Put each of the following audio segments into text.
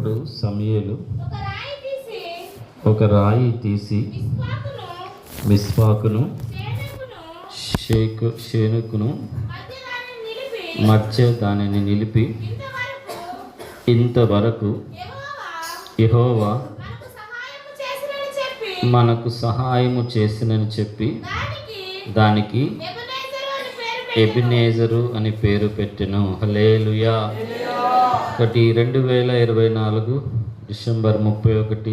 అప్పుడు సమూయేలు ఒక రాయి తీసి మిస్పాకును షేనుకును మధ్య దానిని నిలిపి ఇంతవరకు యెహోవా మనకు సహాయము చేసినని చెప్పి దానికి ఎబినేజరు అని పేరు పెట్టెను. హల్లెలూయా. 2024 డిసెంబర్ 31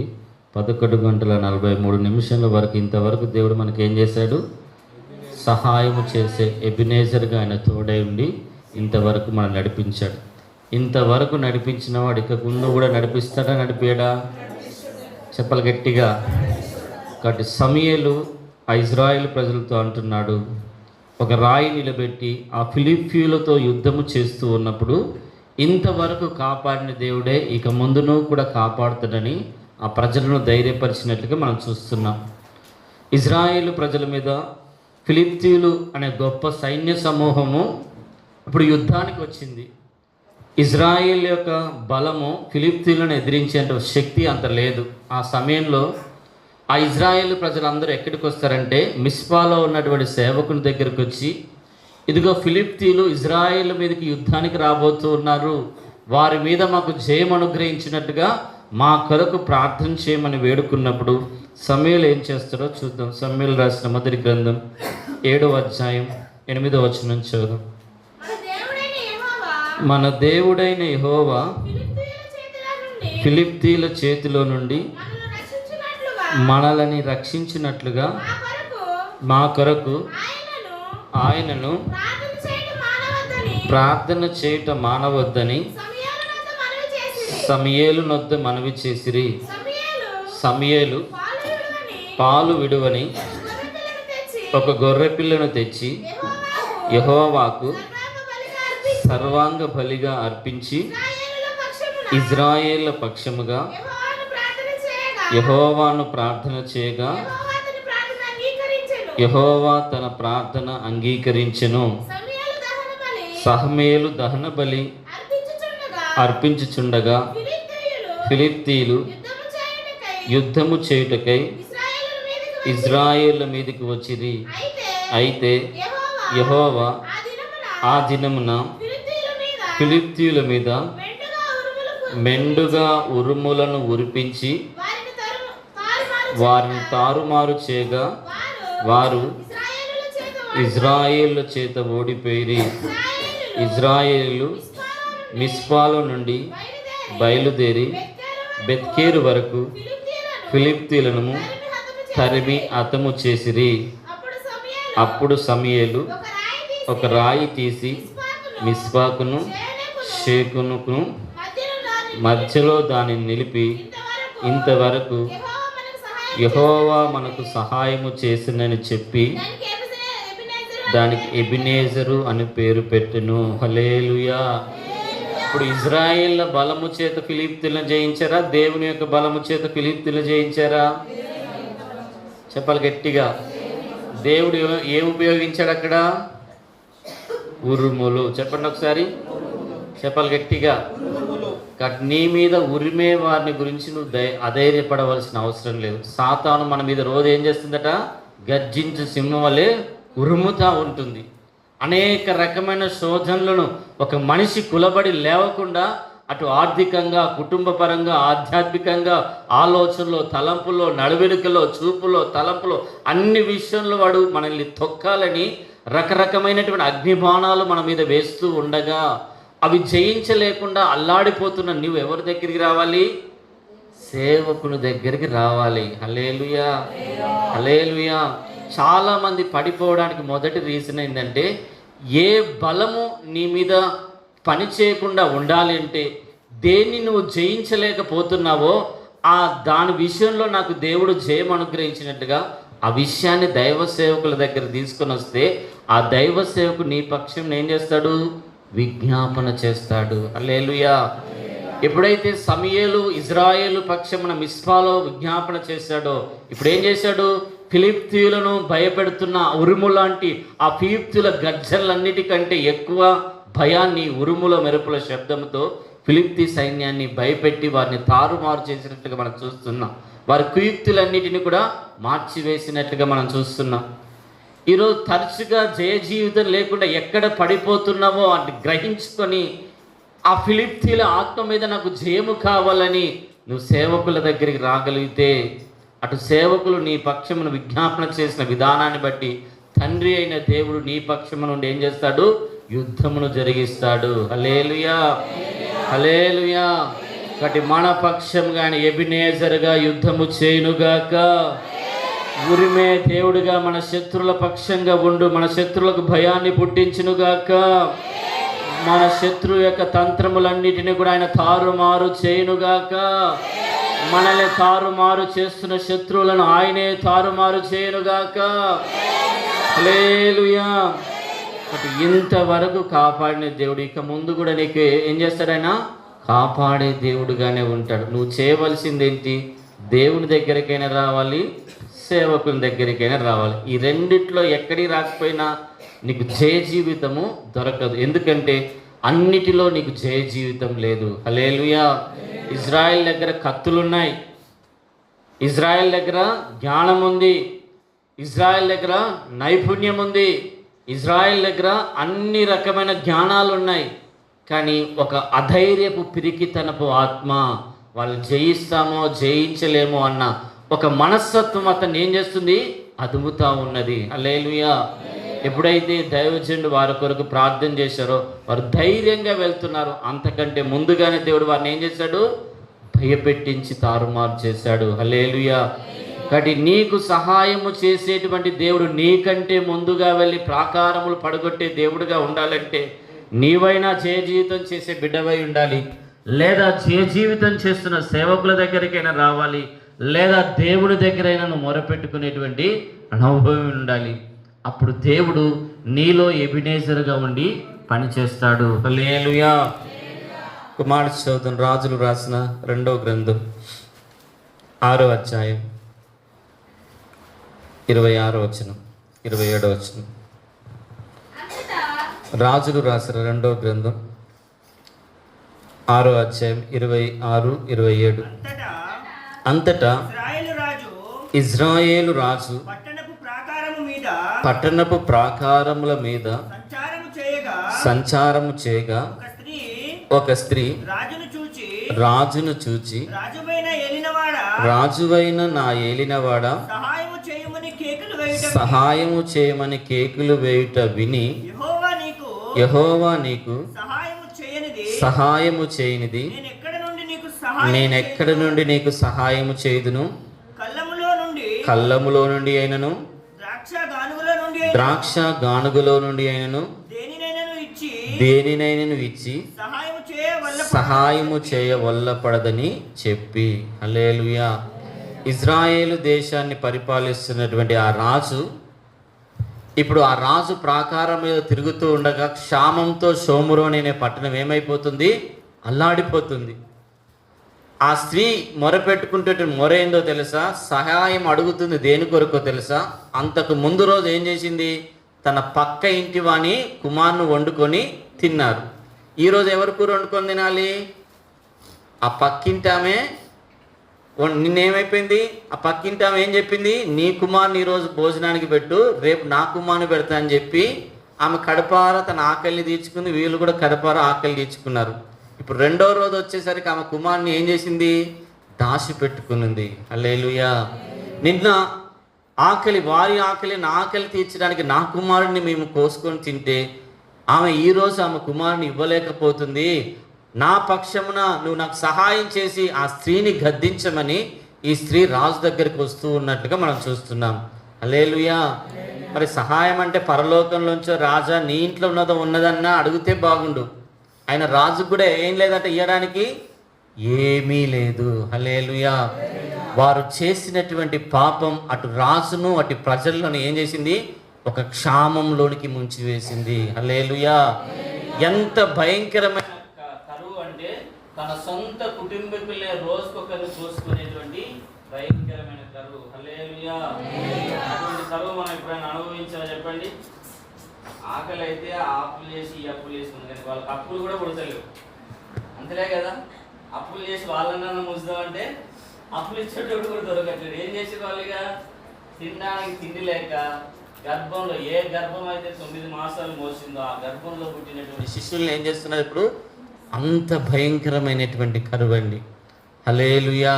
11:43 వరకు ఇంతవరకు దేవుడు మనకి ఏం చేశాడు? సహాయము చేసే ఎబినేజర్గా ఆయన తోడై ఉండి ఇంతవరకు మనం నడిపించాడు. ఇంతవరకు నడిపించిన వాడు ఇక ముందు కూడా నడిపిస్తాడా, నడిపేడా? చెప్పాలి గట్టిగా. కాబట్టి సమూయేలు ఆ ఇజ్రాయేల్ ప్రజలతో అంటున్నాడు, ఒక రాయి నిలబెట్టి ఆ ఫిలిష్తీయులతో యుద్ధము చేస్తూ ఉన్నప్పుడు ఇంతవరకు కాపాడిన దేవుడే ఇక ముందును కూడా కాపాడుతాడని ఆ ప్రజలను ధైర్యపరిచినట్లుగా మనం చూస్తున్నాం. ఇజ్రాయేల్ ప్రజల మీద ఫిలిష్తీయులు అనే గొప్ప సైన్య సమూహము ఇప్పుడు యుద్ధానికి వచ్చింది. ఇజ్రాయేల్ యొక్క బలము ఫిలిష్తీయులను ఎదిరించేంత శక్తి అంత లేదు. ఆ సమయంలో ఆ ఇజ్రాయేల్ ప్రజలందరూ ఎక్కడికి వస్తారంటే మిస్పాలో ఉన్నటువంటి సేవకుని దగ్గరికి వచ్చి, ఇదిగో ఫిలిష్తీయులు ఇజ్రాయేల్ మీదకి యుద్ధానికి రాబోతూ ఉన్నారు, వారి మీద మాకు జయం అనుగ్రహించినట్టుగా మా కొరకు ప్రార్థన చేయమని వేడుకున్నప్పుడు సమూయేలు ఏం చేస్తాడో చూద్దాం. సమూయేలు రాసిన మొదటి గ్రంథం 7వ అధ్యాయం 8వ వచనం చదువు. మన దేవుడైన యెహోవా ఫిలిష్తీయుల చేతిలో నుండి మనలని రక్షించినట్లుగా మా కొరకు ఆయనను ప్రార్థన చేయుట మానవద్దని సమూయేలు నొద్ద మనవి చేసిరి. సమూయేలు పాలు విడువని ఒక గొర్రె పిల్లను తెచ్చి యెహోవాకు సర్వాంగ బలిగా అర్పించి ఇజ్రాయేళ్ల పక్షముగా యెహోవాను ప్రార్థన చేయగా యెహోవా తన ప్రార్థన అంగీకరించెను. సమూయేలు దహన బలి అర్పించుచుండగా ఫిలిష్తీయులు యుద్ధము చేయుటకై ఇజ్రాయేళ్ల మీదకి వచ్చిరి. అయితే యెహోవా ఆ దినమున ఫిలిష్తీయుల మీద మెండుగా ఉరుములను ఉరిపించి వారిని తారుమారు చేయగా వారు ఇజ్రాయేళ్ల చేత ఓడిపోయి ఇజ్రాయేలు మిస్పాలో నుండి బయలుదేరి బెత్కేరు వరకు ఫిలిష్తీయులను తరిమి హతము చేసిరి. అప్పుడు సమూయేలు ఒక రాయి తీసి మిస్పాకును షేకును మధ్యలో దానిని నిలిపి ఇంతవరకు యెహోవా మనకు సహాయము చేసినని చెప్పి దానికి ఎబినేజరు అని పేరు పెట్టెను. హల్లెలూయా. ఇప్పుడు ఇజ్రాయేళ్ల బలము చేత ఫిలిష్తీయులను జయించారా, దేవుని యొక్క బలము చేత ఫిలిష్తీయులను జయించారా? చెప్పాలి గట్టిగా. దేవుడు ఏం ఉపయోగించాడు అక్కడ? ఉరుములు. చెప్పండి ఒకసారి, చెప్పాలి గట్టిగా. నీ మీద ఉరిమే వారిని గురించి నువ్వు అధైర్యపడవలసిన అవసరం లేదు. సాతాను మన మీద రోజు ఏం చేస్తుందట? గర్జించు సింహం వలె ఉరుముతా ఉంటుంది. అనేక రకమైన శోధనలను ఒక మనిషి కులబడి లేవకుండా అటు ఆర్థికంగా, కుటుంబ పరంగా, ఆధ్యాత్మికంగా, ఆలోచనలో, తలంపులో, నడవడికలో, చూపులో, తలంపులో, అన్ని విషయంలో వాడు మనల్ని తొక్కాలని రకరకమైనటువంటి అగ్నిబాణాలు మన మీద వేస్తూ ఉండగా అవి జయించలేకుండా అల్లాడిపోతున్న నువ్వు ఎవరి దగ్గరికి రావాలి? సేవకుని దగ్గరికి రావాలి. హల్లెలూయా, హల్లెలూయా. చాలామంది పడిపోవడానికి మొదటి రీజన్ ఏంటంటే, ఏ బలము నీ మీద పని చేయకుండా ఉండాలి అంటే, దేన్ని నువ్వు జయించలేకపోతున్నావో దాని విషయంలో నాకు దేవుడు జయం అనుగ్రహించినట్టుగా ఆ విషయాన్ని దైవ సేవకుల దగ్గర తీసుకొని వస్తే ఆ దైవ సేవకు నీ పక్షం ఏం చేస్తాడు? విజ్ఞాపన చేస్తాడు. హల్లెలూయా. ఎప్పుడైతే సమూయేలు ఇజ్రాయేలు పక్షమున మిస్పాలో విజ్ఞాపన చేశాడో, ఇప్పుడు ఏం చేశాడు? ఫిలిష్తీయులను భయపెడుతున్న ఉరుము లాంటి ఆ ఫిలిష్తీయుల గర్జనలన్నిటికంటే ఎక్కువ భయాన్ని ఉరుముల మెరుపుల శబ్దంతో ఫిలిప్తీ సైన్యాన్ని భయపెట్టి వారిని తారుమారు చేసినట్లుగా మనం చూస్తున్నాం. వారి కుయుక్తులన్నిటిని కూడా మార్చివేసినట్లుగా మనం చూస్తున్నాం. ఈరోజు తరచుగా జయ జీవితం లేకుండా ఎక్కడ పడిపోతున్నామో అని గ్రహించుకొని ఆ ఫిలిప్తీల ఆత్మ మీద నాకు జయము కావాలని నువ్వు సేవకుల దగ్గరికి రాగలిగితే, అటు సేవకులు నీ పక్షమును విజ్ఞాపన చేసిన విధానాన్ని బట్టి తండ్రి అయిన దేవుడు నీ పక్షము నుండి ఏం చేస్తాడు? యుద్ధమును జరిగిస్తాడు. హల్లెలూయా, హల్లెలూయా. కాబట్టి మన పక్షంగాని ఎబినేజర్గా యుద్ధము చేయునుగాక. ఉరిమే దేవుడిగా మన శత్రుల పక్షంగా ఉండు, మన శత్రులకు భయాన్ని పుట్టించునుగాక. మన శత్రు యొక్క తంత్రములన్నిటిని కూడా ఆయన తారుమారు చేయునుగాక. మనల్ని తారుమారు చేస్తున్న శత్రువులను ఆయనే తారుమారు చేయునుగాక. హల్లెలూయా. ఇంతవరకు కాపాడిన దేవుడు ఇక ముందు కూడా నీకు ఏం చేస్తాడైనా? కాపాడే దేవుడుగానే ఉంటాడు. నువ్వు చేయవలసింది ఏంటి? దేవుని దగ్గరికైనా రావాలి, సేవకుని దగ్గరికైనా రావాలి. ఈ రెండిట్లో ఎక్కడికి రాకపోయినా నీకు జయ జీవితము దొరకదు. ఎందుకంటే అన్నిటిలో నీకు జయ జీవితం లేదు. హల్లెలూయా. ఇజ్రాయెల్ దగ్గర కత్తులున్నాయి, ఇజ్రాయెల్ దగ్గర జ్ఞానం ఉంది, ఇజ్రాయెల్ దగ్గర నైపుణ్యం ఉంది, ఇజ్రాయెల్ దగ్గర అన్ని రకమైన జ్ఞానాలు ఉన్నాయి. కానీ ఒక అధైర్యపు పిరికితనపు ఆత్మ, వాళ్ళు జయిస్తామో జయించలేమో అన్న ఒక మనస్తత్వం అతన్ని ఏం చేస్తుంది? అదుముతా ఉన్నది. హల్లెలూయా. ఎప్పుడైతే దైవజనుడు వారి కొరకు ప్రార్థన చేశారో వారు ధైర్యంగా వెళ్తున్నారు. అంతకంటే ముందుగానే దేవుడు వారిని ఏం చేశాడు? భయపెట్టించి తారుమారు చేశాడు. హల్లెలూయా. కాబట్టి నీకు సహాయము చేసేటువంటి దేవుడు నీకంటే ముందుగా వెళ్ళి ప్రాకారములు పడగొట్టే దేవుడుగా ఉండాలంటే నీవైనా జయ జీవితం చేసే బిడ్డవై ఉండాలి, లేదా జయ జీవితం చేస్తున్న సేవకుల దగ్గరికైనా రావాలి, లేదా దేవుడి దగ్గరైనా నువ్వు మొరపెట్టుకునేటువంటి అనుభవం ఉండాలి. అప్పుడు దేవుడు నీలో ఎబినేజర్గా ఉండి పనిచేస్తాడు. హల్లెలూయా. కుమారుడు చదువుతున్న రాజులు రాసిన 2వ గ్రంథం 6వ అధ్యాయం 26వ వచనం 27వ వచనం. రాజులు రాసిన 2వ గ్రంథం 6వ అధ్యాయం 26, 27. అంతటా ఇజ్రాయేలు రాజు పట్టణపు ప్రాకారముల మీద సంచారము చేయగా ఒక స్త్రీ రాజును చూచి, రాజువైన నా ఏలినవాడ, సహాయము చేయమని కేకులు వేయుట విని, యెహోవా నీకు సహాయము చేయనిది నేనెక్కడ నుండి నీకు సహాయము చేయుదును? కళ్ళములో నుండి అయినను, ద్రాక్ష గానుగులో నుండి అయినను దేనినైనను ఇచ్చి సహాయము చేయవల్లపడదని చెప్పి. హల్లెలూయా. ఇజ్రాయేలు దేశాన్ని పరిపాలిస్తున్నటువంటి ఆ రాజు, ఇప్పుడు ఆ రాజు ప్రాకారం మీద తిరుగుతూ ఉండగా క్షామంతో షోమ్రోన్ అనే పట్టణం ఏమైపోతుంది? అల్లాడిపోతుంది. ఆ స్త్రీ మొరపెట్టుకుంటే మొరేందో తెలుసా? సహాయం అడుగుతుంది. దేని కొరకో తెలుసా? అంతకు ముందు రోజు ఏం చేసింది? తన పక్క ఇంటి వాణి కుమారుని వండుకొని తిన్నారు. ఈరోజు ఎవరు కూర వండుకొని తినాలి? ఆ పక్కింటి ఆమె. నిన్నేమైపోయింది? ఆ పక్కింటి ఆమె ఏం చెప్పింది? నీ కుమారుని ఈరోజు భోజనానికి పెట్టు, రేపు నా కుమారుని పెడతా అని చెప్పి ఆమె కడపార తన ఆకలిని తీర్చుకుంది. వీళ్ళు కూడా కడపార ఆకలి తీర్చుకున్నారు. ఇప్పుడు 2వ రోజు వచ్చేసరికి ఆమె కుమారుని ఏం చేసింది? దాచి పెట్టుకునింది. హల్లెలూయా. నిన్న ఆకలి, వారి ఆకలి, నా ఆకలి తీర్చడానికి నా కుమారుడిని మేము కోసుకొని తింటే ఆమె ఈరోజు ఆమె కుమారుని ఇవ్వలేకపోతుంది. నా పక్షమున నువ్వు నాకు సహాయం చేసి ఆ స్త్రీని గద్దించమని ఈ స్త్రీ రాజు దగ్గరికి వస్తూ ఉన్నట్లుగా మనం చూస్తున్నాం. హల్లెలూయా. మరి సహాయం అంటే పరలోకంలోంచో రాజా నీ ఇంట్లో ఉన్నదన్నా అడిగితే బాగుండు. ఆయన రాజు కూడా ఏం లేదంటే ఇవ్వడానికి ఏమీ లేదు. హల్లెలూయా. వారు చేసినటువంటి పాపం అటు రాజును అటు ప్రజలను ఏం చేసింది? ఒక క్షామంలోనికి ముంచివేసింది. హల్లెలూయా. ఎంత భయంకరమైన కరువు అంటే తన సొంత కుటుంబీకులే రోజుకొకరు చూసుకునేటువంటి భయంకరమైన కరువు. హల్లెలూయా. అటువంటి కరువు మనం ఎప్పుడైనా అనుభవించాలో చెప్పండి. ఆకలి అయితే ఆ అప్పులు చేసి ఈ అప్పులు చేసి ఉంది, కానీ వాళ్ళకి అప్పులు కూడా పుడతలేవు. అంతలే కదా, అప్పులు చేసి వాళ్ళన్న ముసుదామంటే అప్పులు ఇచ్చేటోడు కూడా దొరకట్లేదు. ఏం చేసేవాళ్ళు ఇక? తినడానికి తిండి లేక గర్భంలో, ఏ గర్భం అయితే 9 మాసాలు మోసిందో ఆ గర్భంలో పుట్టినటువంటి శిష్యుల్ని ఏం చేస్తున్నారు ఇప్పుడు? అంత భయంకరమైనటువంటి కరువు అండి. హల్లెలూయా.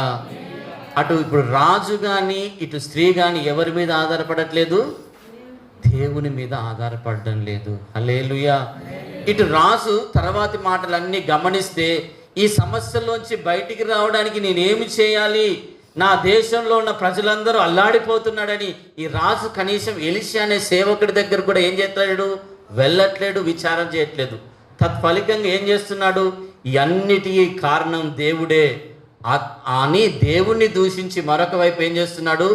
అటు ఇప్పుడు రాజు కానీ ఇటు స్త్రీ కానీ ఎవరి మీద ఆధారపడట్లేదు? దేవుని మీద ఆధారపడడం లేదు. హల్లెలూయా. ఇటు రాజు తర్వాతి మాటలన్నీ గమనిస్తే, ఈ సమస్యల్లోంచి బయటికి రావడానికి నేనేమి చేయాలి, నా దేశంలో ఉన్న ప్రజలందరూ అల్లాడిపోతున్నాడని ఈ రాజు కనీసం ఎలీషా అనే సేవకుడి దగ్గర కూడా ఏం చేస్తాడు? వెళ్ళట్లేడు, విచారం చేయట్లేదు. తత్ఫలితంగా ఏం చేస్తున్నాడు? ఈ అన్నిటికీ కారణం దేవుడే అని దేవుణ్ణి దూషించి మరొక వైపు ఏం చేస్తున్నాడు?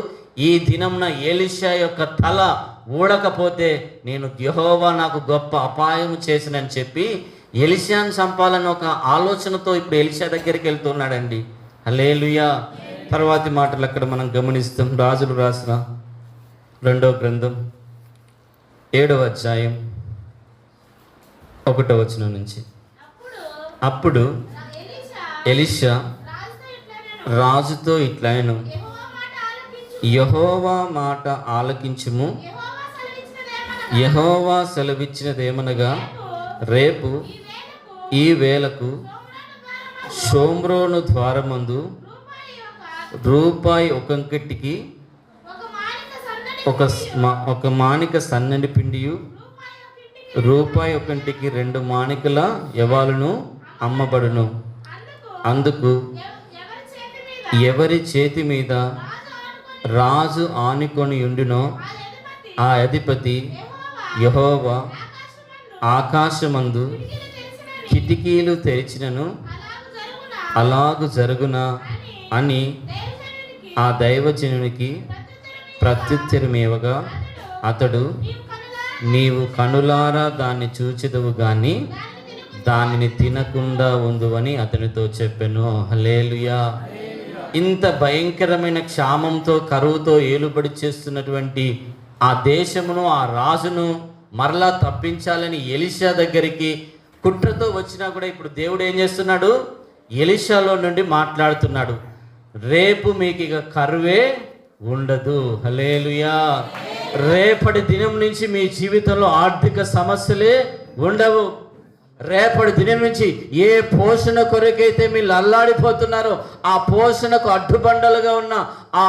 ఈ దినంన ఎలీషా యొక్క తల ఊడకపోతే నేను యెహోవా నాకు గొప్ప అపాయం చేసినని చెప్పి ఎలీషాను చంపాలని ఒక ఆలోచనతో ఇప్పుడు ఎలీషా దగ్గరికి వెళ్తున్నాడండి. హల్లెలూయా. తర్వాతి మాటలు అక్కడ మనం గమనిస్తాం. రాజులు రాసిన 2వ గ్రంథం 7వ అధ్యాయం 1వ వచనం నుంచి. అప్పుడు ఎలీషా రాజుతో ఇట్లనెను, యెహోవా మాట ఆలకించుము. యెహోవా సెలవిచ్చినదేమనగా, రేపు ఈ వేళకు షోమ్రోను ద్వారమందు రూపాయి ఒక్కొక్కటికి ఒక మాణిక సన్నని పిండియు, రూపాయి ఒక్కొక్కటికి 2 మాణికల యవాలును అమ్మబడును. అందుకు ఎవరి చేతి మీద రాజు ఆనుకొని ఉండునో ఆ అధిపతి యెహోవా ఆకాశమందు కిటికీలు తెరిచినను అలాగు జరుగునా అని ఆ దైవజనునికి ప్రత్యుత్తరమేవగా, అతడు, నీవు కనులారా దాన్ని చూచెదవు గాని దానిని తినకుండా ఉందువని అతనితో చెప్పెను. హల్లెలూయా. ఇంత భయంకరమైన క్షామంతో, కరువుతో ఏలుబడి చేస్తున్నటువంటి ఆ దేశమును, ఆ రాజును మరలా తప్పించాలని ఎలీషా దగ్గరికి కుట్రతో వచ్చినా కూడా ఇప్పుడు దేవుడు ఏం చేస్తున్నాడు? ఎలీషాలో నుండి మాట్లాడుతున్నాడు. రేపు మీకు ఇక కరువే ఉండదు. హల్లెలూయా. రేపటి దినం నుంచి మీ జీవితంలో ఆర్థిక సమస్యలే ఉండవు. రేపటి దినం నుంచి ఏ పోషణ కొరకైతే మీరు అల్లాడిపోతున్నారో ఆ పోషణకు అడ్డుబండలుగా ఉన్న ఆ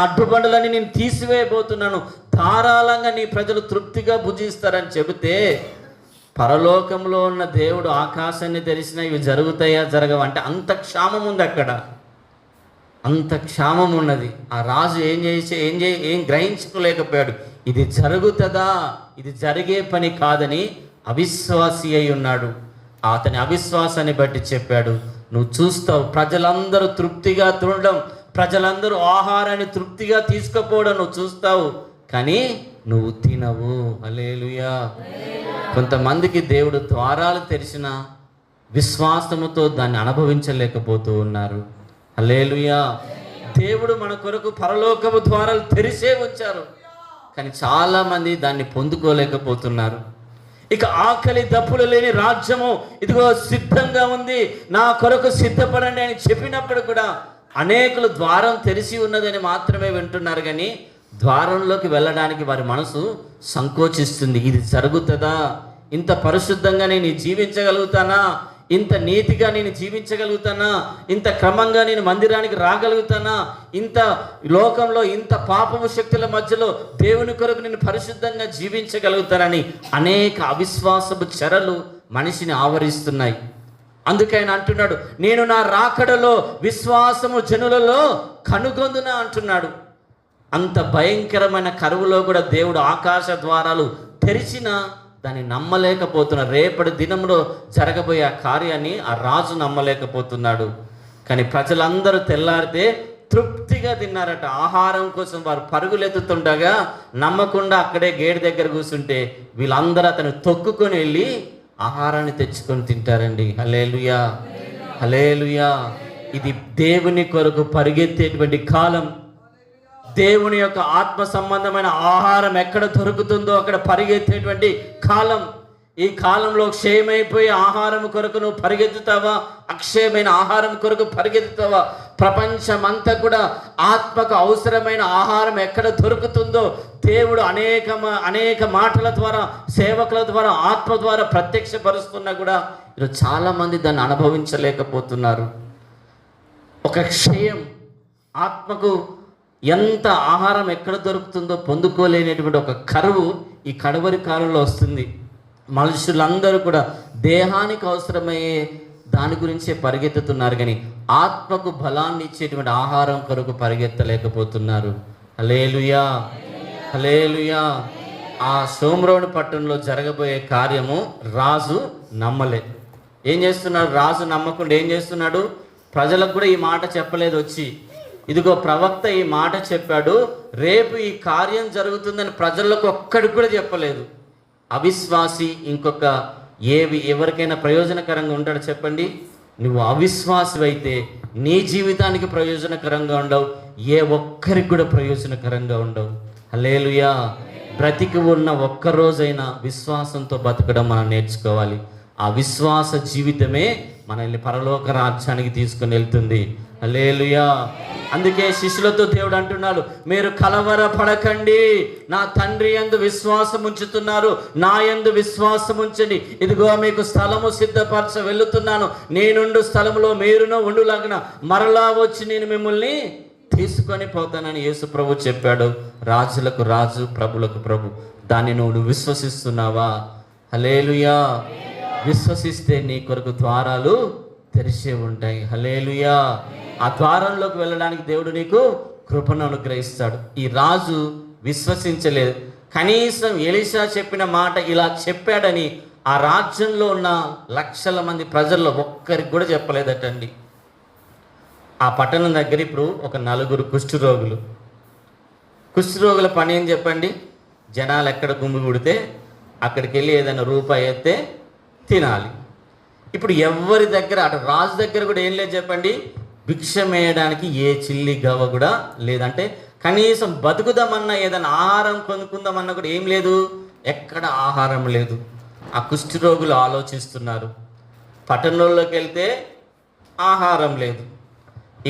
అడ్డుబండలని నేను తీసివేయబోతున్నాను. ధారాళంగా నీ ప్రజలు తృప్తిగా భుజిస్తారని చెబితే, పరలోకంలో ఉన్న దేవుడు ఆకాశాన్ని తెరిచినా ఇవి జరుగుతాయా జరగవు అంటే అంత క్షామం ఉంది అక్కడ, అంత క్షామం ఉన్నది. ఆ రాజు ఏం గ్రహించుకోలేకపోయాడు. ఇది జరుగుతుందా, ఇది జరిగే పని కాదని అవిశ్వాసి అయి ఉన్నాడు. అతని అవిశ్వాసాన్ని బట్టి చెప్పాడు, నువ్వు చూస్తావు ప్రజలందరూ తృప్తిగా తినడం, ప్రజలందరూ ఆహారాన్ని తృప్తిగా తీసుకుపోవడం నువ్వు చూస్తావు, కానీ నువ్వు తినవు. హల్లెలూయా. కొంతమందికి దేవుడు ద్వారాలు తెరిచిన విశ్వాసముతో దాన్ని అనుభవించలేకపోతూ ఉన్నారు. హల్లెలూయా. దేవుడు మన కొరకు పరలోకపు ద్వారాలు తెరిసే ఉంచారు, కానీ చాలామంది దాన్ని పొందుకోలేకపోతున్నారు. ఇక ఆకలి దప్పులు లేని రాజ్యము ఇదిగో సిద్ధంగా ఉంది, నా కొరకు సిద్ధపడండి అని చెప్పినప్పుడు కూడా అనేకులు ద్వారం తెరిచి ఉన్నదని మాత్రమే వింటున్నారు, కానీ ద్వారంలోకి వెళ్ళడానికి వారి మనసు సంకోచిస్తుంది. ఇది జరుగుతుందా? ఇంత పరిశుద్ధంగా నేను జీవించగలుగుతానా? ఇంత నీతిగా నేను జీవించగలుగుతానా? ఇంత క్రమంగా నేను మందిరానికి రాగలుగుతానా? ఇంత లోకంలో ఇంత పాపము శక్తుల మధ్యలో దేవుని కొరకు నేను పరిశుద్ధంగా జీవించగలుగుతానని అనేక అవిశ్వాసపు చెరలు మనిషిని ఆవరిస్తున్నాయి. అందుకైనా అంటున్నాడు, నేను నా రాకడలో విశ్వాసము జనులలో కనుగొందునా అంటున్నాడు. అంత భయంకరమైన కరువులో కూడా దేవుడు ఆకాశ ద్వారాలు తెరిచిన దాన్ని నమ్మలేకపోతున్నాడు. రేపటి దినంలో జరగబోయే ఆ కార్యాన్ని ఆ రాజు నమ్మలేకపోతున్నాడు. కానీ ప్రజలందరూ తెల్లారితే తృప్తిగా తిన్నారట. ఆహారం కోసం వారు పరుగులెత్తుతుండగా నమ్మకుండా అక్కడే గేట్ దగ్గర కూర్చుంటే వీళ్ళందరూ అతను తొక్కుకొని వెళ్ళి ఆహారాన్ని తెచ్చుకొని తింటారండి. హల్లెలూయా, హల్లెలూయా. ఇది దేవుని కొరకు పరిగెత్తేటువంటి కాలం. దేవుని యొక్క ఆత్మ సంబంధమైన ఆహారం ఎక్కడ దొరుకుతుందో అక్కడ పరిగెత్తేటువంటి కాలం. ఈ కాలంలో క్షయమైపోయే ఆహారం కొరకు నువ్వు పరిగెత్తుతావా? అక్షయమైన ఆహారం కొరకు పరిగెత్తుతావా? ప్రపంచమంతా కూడా ఆత్మకు అవసరమైన ఆహారం ఎక్కడ దొరుకుతుందో దేవుడు అనేక మాటల ద్వారా, సేవకుల ద్వారా, ఆత్మ ద్వారా ప్రత్యక్షపరుస్తున్నా కూడా ఈరోజు చాలామంది దాన్ని అనుభవించలేకపోతున్నారు. ఒక క్షయం, ఆత్మకు ఎంత ఆహారం ఎక్కడ దొరుకుతుందో పొందుకోలేనటువంటి ఒక కరువు ఈ కడవరి కాలంలో వస్తుంది. మనుషులందరూ కూడా దేహానికి అవసరమయ్యే దాని గురించే పరిగెత్తుతున్నారు, కానీ ఆత్మకు బలాన్ని ఇచ్చేటువంటి ఆహారం కొరకు పరిగెత్తలేకపోతున్నారు. హల్లెలూయా, హల్లెలూయా. ఆ షోమ్రోను పట్టణంలో జరగబోయే కార్యము రాజు నమ్మలే. ఏం చేస్తున్నాడు? రాజు నమ్మకుండా ఏం చేస్తున్నాడు? ప్రజలకు కూడా ఈ మాట చెప్పలేదు. వచ్చి ఇదిగో ప్రవక్త ఈ మాట చెప్పాడు, రేపు ఈ కార్యం జరుగుతుందని ప్రజలకు ఒక్కడికి కూడా చెప్పలేదు. అవిశ్వాసి ఎవరికైనా ప్రయోజనకరంగా ఉంటాడు చెప్పండి? నువ్వు అవిశ్వాసి అయితే నీ జీవితానికి ప్రయోజనకరంగా ఉండవు, ఏ ఒక్కరికి కూడా ప్రయోజనకరంగా ఉండవు. హల్లెలూయా. బ్రతికి ఉన్న ఒక్కరోజైనా విశ్వాసంతో బతకడం మనం నేర్చుకోవాలి. ఆ విశ్వాస జీవితమే మనల్ని పరలోక రాజ్యానికి తీసుకుని వెళ్తుంది. హల్లెలూయా. అందుకే శిష్యులతో దేవుడు అంటున్నాడు, మీరు కలవరపడకండి, నా తండ్రి యందు విశ్వాసం ఉంచుతున్నారు, నా యందు విశ్వాసం ఉంచండి. ఇదిగో మీకు స్థలము సిద్ధపరచ వెళుతున్నాను, నేనుండు స్థలములో మీరును ఉండులాగున మరలా వచ్చి నేను మిమ్మల్ని తీసుకొని పోతానని యేసు ప్రభు చెప్పాడు. రాజులకు రాజు, ప్రభులకు ప్రభు. దాన్ని నువ్వు విశ్వసిస్తున్నావా? హల్లెలూయా. విశ్వసిస్తే నీ కొరకు ద్వారాలు తెరిచే ఉంటాయి. హల్లెలూయా. ఆ ద్వారంలోకి వెళ్ళడానికి దేవుడు నీకు కృపను అనుగ్రహిస్తాడు. ఈ రాజు విశ్వసించలేదు. కనీసం ఎలీషా చెప్పిన మాట ఇలా చెప్పాడని ఆ రాజ్యంలో ఉన్న లక్షల మంది ప్రజల్లో ఒక్కరికి కూడా చెప్పలేదటండి. ఆ పట్టణం దగ్గర ఇప్పుడు ఒక 4 కుష్ఠరోగులు. కుష్ఠరోగుల పని ఏం చెప్పండి? జనాలు ఎక్కడ గుమిగూడితే అక్కడికి వెళ్ళి ఏదైనా రూపాయి అయితే తినాలి. ఇప్పుడు ఎవరి దగ్గర, అటు రాజు దగ్గర కూడా ఏం లేదు చెప్పండి, భిక్షం వేయడానికి ఏ చిల్లి గవ్వ కూడా లేదంటే కనీసం బతుకుదామన్నా ఏదైనా ఆహారం కొనుక్కుందామన్నా కూడా ఏం లేదు, ఎక్కడ ఆహారం లేదు. ఆ కుష్ఠరోగులు ఆలోచిస్తున్నారు, పట్టణంలోకి వెళ్తే ఆహారం లేదు,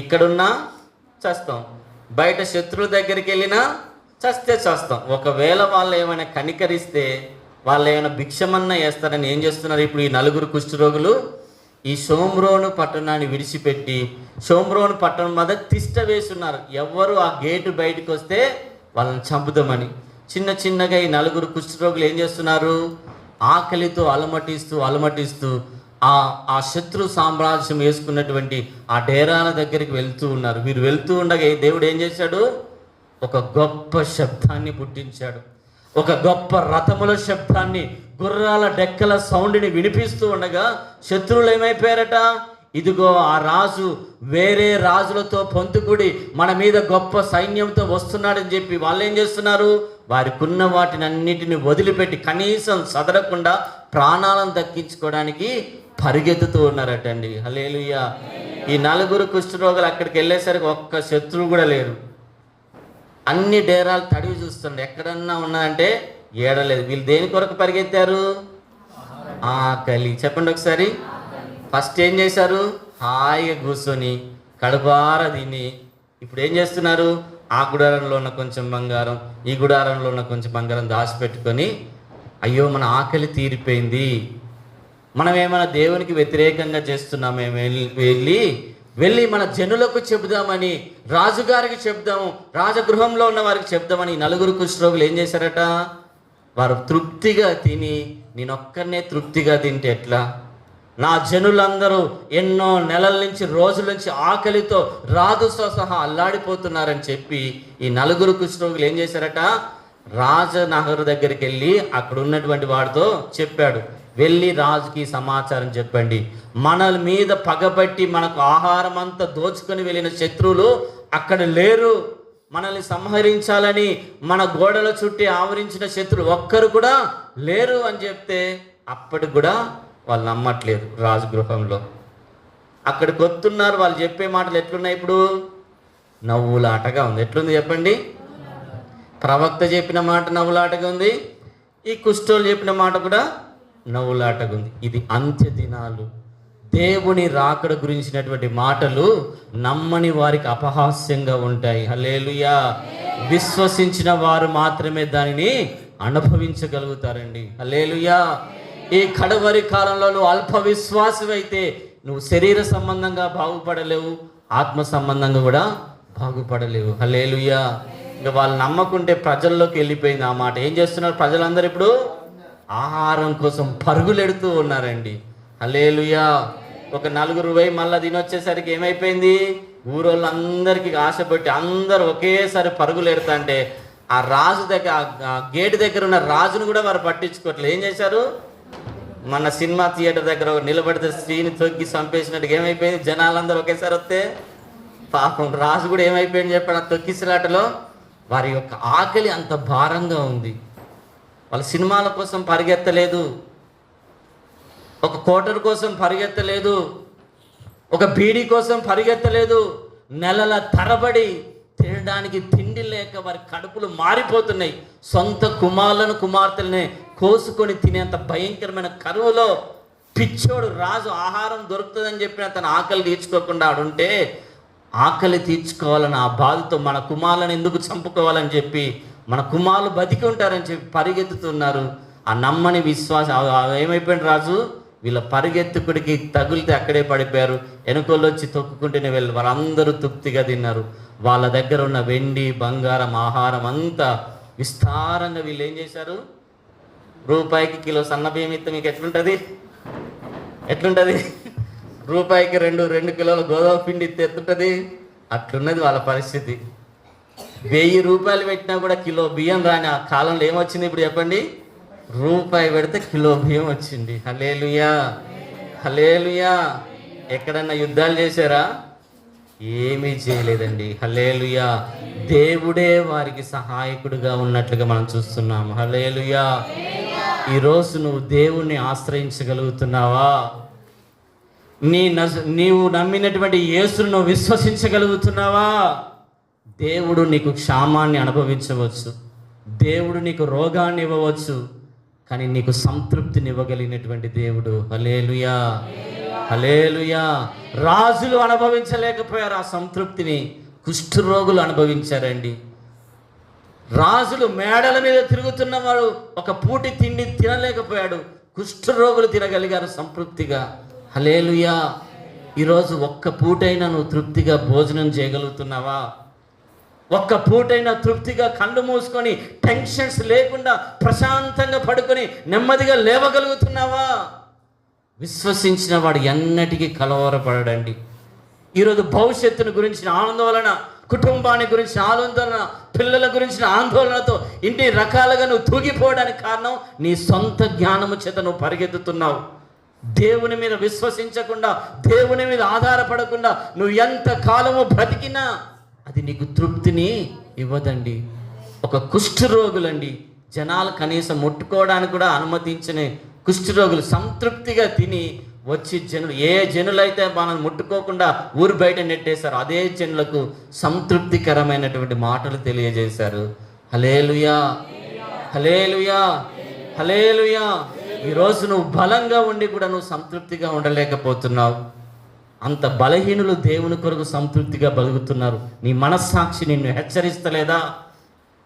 ఇక్కడున్నా చస్తాం, బయట శత్రువుల దగ్గరికి వెళ్ళినా చస్తే చస్తాం. ఒకవేళ వాళ్ళు ఏమైనా కనికరిస్తే, వాళ్ళు ఏమైనా భిక్షమన్నా వేస్తారని ఏం చేస్తున్నారు ఇప్పుడు ఈ 4 కుష్ఠరోగులు? ఈ షోమ్రోను పట్టణాన్ని విడిచిపెట్టి షోమ్రోను పట్టణం మీద తిష్ట వేస్తున్నారు. ఎవరు ఆ గేటు బయటకు వస్తే వాళ్ళని చంపుదామని. చిన్నగా ఈ 4 కుష్ఠరోగులు ఏం చేస్తున్నారు? ఆకలితో అలమటిస్తూ ఆ శత్రు సామ్రాజ్యం వేసుకున్నటువంటి ఆ డేరాల దగ్గరికి వెళ్తూ ఉన్నారు. వీరు వెళ్తూ ఉండగా దేవుడు ఏం చేశాడు? ఒక గొప్ప శబ్దాన్ని పుట్టించాడు. ఒక గొప్ప రథముల శబ్దాన్ని, గుర్రాల డెక్కల సౌండ్ని వినిపిస్తూ ఉండగా శత్రువులు ఏమైపోయారట? ఇదిగో ఆ రాజు వేరే రాజులతో పొంతుకుడి మన మీద గొప్ప సైన్యంతో వస్తున్నాడని చెప్పి వాళ్ళు ఏం చేస్తున్నారు? వారికి ఉన్న వాటిని అన్నిటిని వదిలిపెట్టి కనీసం సదరకుండా ప్రాణాలను దక్కించుకోవడానికి పరిగెత్తుతూ ఉన్నారటండి. హల్లెలూయా. ఈ 4 కుష్ఠరోగులు అక్కడికి వెళ్ళేసరికి ఒక్క శత్రువు కూడా లేరు. అన్ని డేరాలు తడివి చూస్తుండే, ఎక్కడన్నా ఉన్నదంటే ఏడలేదు. వీళ్ళు దేని కొరకు పరిగెత్తారు? ఆకలి. చెప్పండి ఒకసారి. ఫస్ట్ ఏం చేశారు? హాయిగా కూర్చొని కడుపారా తిని ఇప్పుడు ఏం చేస్తున్నారు? ఆ గుడారంలో ఉన్న కొంచెం బంగారం, ఈ గుడారంలో ఉన్న కొంచెం బంగారం దాచిపెట్టుకొని, అయ్యో మన ఆకలి తీరిపోయింది, మనం ఏమైనా దేవునికి వ్యతిరేకంగా చేస్తున్నామేమో, వెళ్ళి మన జనులకు చెబుదామని, రాజుగారికి చెప్దాము, రాజగృహంలో ఉన్న వారికి చెప్దామని 4 కుష్ఠరోగులు ఏం చేశారట? వారు తృప్తిగా తిని, నేనొక్కనే తృప్తిగా తింటే ఎట్లా? నా జనులందరూ ఎన్నో నెలల నుంచి, రోజుల నుంచి ఆకలితో రాజుతో సహా అల్లాడిపోతున్నారని చెప్పి ఈ 4 కుష్ఠరోగులు ఏం చేశారట? రాజనగరు దగ్గరికి వెళ్ళి అక్కడ ఉన్నటువంటి వాడితో చెప్పాడు, వెళ్ళి రాజుకి సమాచారం చెప్పండి, మన మీద పగబట్టి మనకు ఆహారం అంతా దోచుకొని వెళ్ళిన శత్రువులు అక్కడ లేరు, మనల్ని సంహరించాలని మన గోడల చుట్టి ఆవరించిన శత్రువులు ఒక్కరు కూడా లేరు అని చెప్తే అప్పటికి కూడా వాళ్ళు నమ్మట్లేదు. రాజగృహంలో అక్కడికి వస్తున్నారు. వాళ్ళు చెప్పే మాటలు ఎట్లున్నాయి? ఇప్పుడు నవ్వులాటగా ఉంది. ఎట్లుంది చెప్పండి? ప్రవక్త చెప్పిన మాట నవ్వులాటగా ఉంది, ఈ కుష్ఠోలు చెప్పిన మాట కూడా నవ్వులాటగుంది. ఇది అంత్య దినాలు. దేవుని రాకడ గురించినటువంటి మాటలు నమ్మని వారికి అపహాస్యంగా ఉంటాయి. హల్లెలూయా. విశ్వసించిన వారు మాత్రమే దానిని అనుభవించగలుగుతారండి. హల్లెలూయా. ఈ కడవరి కాలంలో నువ్వు అల్ప విశ్వాసమైతే నువ్వు శరీర సంబంధంగా బాగుపడలేవు, ఆత్మ సంబంధంగా కూడా బాగుపడలేవు. హల్లెలూయా. ఇంకా వాళ్ళు నమ్మకుంటే ప్రజల్లోకి వెళ్ళిపోయింది ఆ మాట. ఏం చేస్తున్నారు ప్రజలందరూ ఇప్పుడు? ఆహారం కోసం పరుగులెడుతూ ఉన్నారండి. హల్లెలూయా. ఒక 4 పోయి మళ్ళీ తినొచ్చేసరికి ఏమైపోయింది? ఊరోళ్ళందరికీ ఆశపెట్టి అందరూ ఒకేసారి పరుగులు ఎడతా అంటే ఆ రాజు దగ్గర, ఆ గేటు దగ్గర ఉన్న రాజును కూడా వారు పట్టించుకోవట్లేదు. ఏం చేశారు? మన సినిమా థియేటర్ దగ్గర నిలబడితే స్త్రీని తొక్కి చంపేసినట్టుగా ఏమైపోయింది? జనాలందరూ ఒకేసారి వస్తే పాపం రాజు కూడా ఏమైపోయింది చెప్పాడు? ఆ తొక్కిసలాటలో వారి యొక్క ఆకలి అంత భారంగా ఉంది. వాళ్ళ సినిమాల కోసం పరిగెత్తలేదు, ఒక కోటర్ కోసం పరిగెత్తలేదు, ఒక బీడీ కోసం పరిగెత్తలేదు. నెలల తరబడి తినడానికి తిండి లేక వారి కడుపులు మారిపోతున్నాయి. సొంత కుమార్తెలనే కోసుకొని తినేంత భయంకరమైన కరువులో పిచ్చోడు రాజు ఆహారం దొరుకుతుందని చెప్పిన తన ఆకలి తీర్చుకోకుండా ఆడుంటే, ఆకలి తీర్చుకోవాలని ఆ బాధతో మన కుమారులను ఎందుకు చంపుకోవాలని చెప్పి, మన కుమారులు బతికి ఉంటారని చెప్పి పరిగెత్తుతున్నారు. ఆ నమ్మని విశ్వాసం ఏమైపోయింది? రాజు వీళ్ళ పరిగెత్తుకుడికి తగిలితే అక్కడే పడిపోయారు. వెనుకోళ్ళు వచ్చి తొక్కుకుంటూనే వెళ్ళి వాళ్ళందరూ తృప్తిగా తిన్నారు. వాళ్ళ దగ్గర ఉన్న వెండి బంగారం ఆహారం అంతా విస్తారంగా వీళ్ళు ఏం చేశారు? రూపాయికి కిలో సన్నబియ్యం ఇస్తే మీకు ఎట్లుంటుంది? రూపాయికి 2 కిలోల గోధుమ పిండి ఇస్తే ఎత్తుంటుంది? అట్లున్నది వాళ్ళ పరిస్థితి. 1000 రూపాయలు పెట్టినా కూడా కిలో బియ్యం రాని ఆ కాలంలో ఏమొచ్చింది ఇప్పుడు చెప్పండి? రూపాయి పెడితే కిలో బియ్యం వచ్చింది. హల్లెలూయా. హల్లెలూయా. ఎక్కడన్నా యుద్ధాలు చేశారా? ఏమీ చేయలేదండి. హల్లెలూయా. దేవుడే వారికి సహాయకుడిగా ఉన్నట్లుగా మనం చూస్తున్నాము. హల్లెలూయా. ఈరోజు నువ్వు దేవుణ్ణి ఆశ్రయించగలుగుతున్నావా? నీవు నమ్మినటువంటి యేసును నువ్వు విశ్వసించగలుగుతున్నావా? దేవుడు నీకు క్షామాన్ని అనుభవించవచ్చు, దేవుడు నీకు రోగాన్ని ఇవ్వవచ్చు, కానీ నీకు సంతృప్తిని ఇవ్వగలిగినటువంటి దేవుడు. హల్లెలూయా. హల్లెలూయా. రాజులు అనుభవించలేకపోయారు ఆ సంతృప్తిని, కుష్ఠరోగులు అనుభవించారండి. రాజులు మేడల మీద తిరుగుతున్నవాడు ఒక పూటి తిండి తినలేకపోయాడు, కుష్ఠరోగులు తినగలిగారు సంతృప్తిగా. హల్లెలూయా. ఈరోజు ఒక్క పూటైనా నువ్వు తృప్తిగా భోజనం చేయగలుగుతున్నావా? ఒక్క పూటైనా తృప్తిగా కళ్ళు మూసుకొని టెన్షన్స్ లేకుండా ప్రశాంతంగా పడుకొని నెమ్మదిగా లేవగలుగుతున్నావా? విశ్వసించిన వాడు ఎన్నటికీ కలవరపడడండి. ఈరోజు భవిష్యత్తును గురించిన ఆందోళన, కుటుంబాన్ని గురించిన ఆందోళన, పిల్లల గురించిన ఆందోళనతో ఇన్ని రకాలుగా నువ్వు తూగిపోవడానికి కారణం నీ సొంత జ్ఞానము చేత నువ్వు పరిగెత్తుతున్నావు. దేవుని మీద విశ్వసించకుండా, దేవుని మీద ఆధారపడకుండా నువ్వు ఎంత కాలము బ్రతికినా అది నీకు తృప్తిని ఇవ్వదండి. ఒక కుష్ఠరోగులండి, జనాలు కనీసం ముట్టుకోవడానికి కూడా అనుమతించని కుష్ఠరోగులు సంతృప్తిగా తిని వచ్చి ఏ జనులైతే మనల్ని ముట్టుకోకుండా ఊరు బయట నెట్టేశారు, అదే జనులకు సంతృప్తికరమైనటువంటి మాటలు తెలియజేశారు. హల్లెలూయా. హల్లెలూయా. హల్లెలూయా. ఈరోజు నువ్వు బలంగా ఉండి కూడా నువ్వు సంతృప్తిగా ఉండలేకపోతున్నావు. అంత బలహీనులు దేవుని కొరకు సంతృప్తిగా బలుగుతున్నారు. నీ మనస్సాక్షి నిన్ను హెచ్చరిస్తలేదా?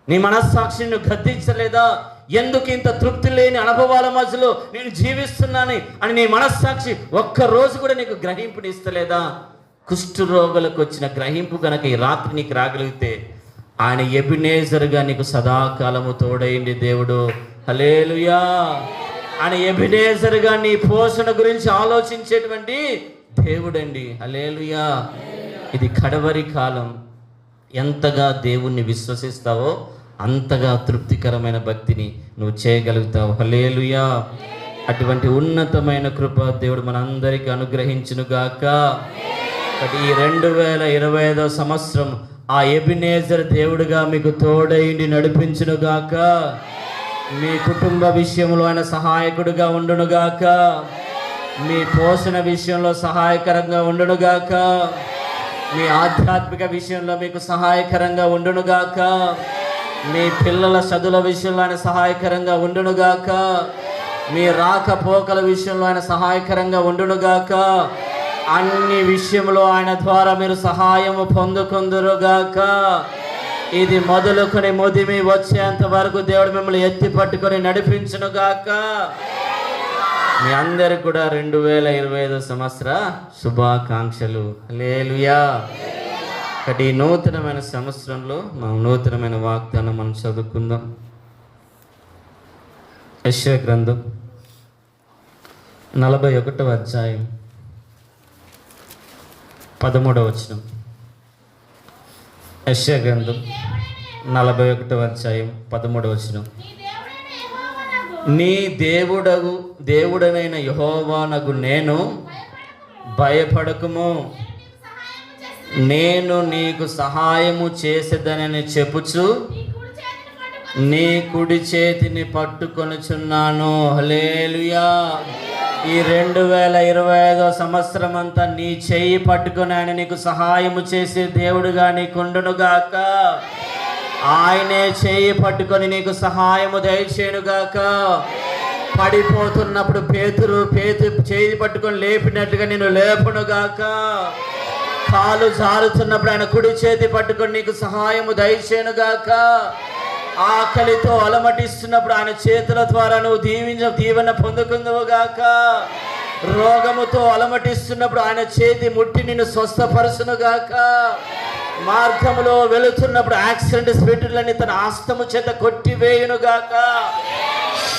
నీ మనస్సాక్షి నిన్ను గద్దించలేదా? ఎందుకు ఇంత తృప్తి లేని అనుభవాల మధ్యలో నేను జీవిస్తున్నాను అని నీ మనస్సాక్షి ఒక్కరోజు కూడా నీకు గ్రహింపునిస్తలేదా? కుష్ఠరోగులకు వచ్చిన గ్రహింపు కనుక ఈ రాత్రి నీకు రాగలిగితే ఆయన ఎబినేజర్గా నీకు సదాకాలము తోడైంది దేవుడు. హల్లెలూయా. ఆయన ఎబినేజర్గా నీ పోషణ గురించి ఆలోచించేటువంటి దేవుడండి. హల్లెలూయా. ఇది కడవరి కాలం. ఎంతగా దేవుణ్ణి విశ్వసిస్తావో అంతగా తృప్తికరమైన భక్తిని నువ్వు చేయగలుగుతావు. హల్లెలూయా. అటువంటి ఉన్నతమైన కృప దేవుడు మనందరికీ అనుగ్రహించునుగాక. ఈ 2025 సంవత్సరం ఆ ఎబినేజర్ దేవుడుగా మీకు తోడైండి నడిపించునుగాక. మీ కుటుంబ విషయంలో ఆయన సహాయకుడిగా ఉండునుగాక. మీ పోషణ విషయంలో సహాయకరంగా ఉండునుగాక. మీ ఆధ్యాత్మిక విషయంలో మీకు సహాయకరంగా ఉండునుగాక. మీ పిల్లల చదువుల విషయంలో ఆయన సహాయకరంగా ఉండునుగాక. మీ రాకపోకల విషయంలో ఆయన సహాయకరంగా ఉండునుగాక. అన్ని విషయంలో ఆయన ద్వారా మీరు సహాయము పొందుకుందురుగాక. ఇది మొదలుకొని ముదిమి వచ్చేంత వరకు దేవుడు మిమ్మల్ని ఎత్తి పట్టుకొని నడిపించునుగాక. మీ అందరికి కూడా 2025 సంవత్సర శుభాకాంక్షలు. హల్లెలూయా. ఈ నూతనమైన సంవత్సరంలో మనం నూతనమైన వాగ్దానం మనం చదువుకుందాం. యెషయా గ్రంథం 41వ అధ్యాయం 13వ వచనం. యెషయా గ్రంథం 41వ అధ్యాయం 13వ వచనం. నీ దేవుడనైన యెహోవానగు నేను భయపడకుము, నేను నీకు సహాయము చేసేదనని చెప్పుచు నీ కుడి చేతిని పట్టుకొనుచున్నాను. హల్లెలూయా. ఈ 2025 సంవత్సరం అంతా నీ చెయ్యి పట్టుకొని ఆయన నీకు సహాయము చేసే దేవుడుగా నీకుండునుగాక. ఆయనే చెయ్యి పట్టుకొని నీకు సహాయము దయచేయునుగాక. పడిపోతున్నప్పుడు పేతురు చేయి పట్టుకొని లేపినట్టుగా నేను లేపునుగాక. కాలు జారుతున్నప్పుడు ఆయన కుడి చేతి పట్టుకొని నీకు సహాయము దయచేయునుగాక. ఆకలితో అలమటిస్తున్నప్పుడు ఆయన చేతుల ద్వారా నువ్వు దీవెన పొందుకుందువుగాక. రోగముతో అలమటిస్తున్నప్పుడు ఆయన చేతి ముట్టి నిన్ను స్వస్థపరచునుగాక. మార్గములో వెళుతున్నప్పుడు యాక్సిడెంట్ స్పిరిట్లని తన హస్తము చేత కొట్టివేయునుగాక.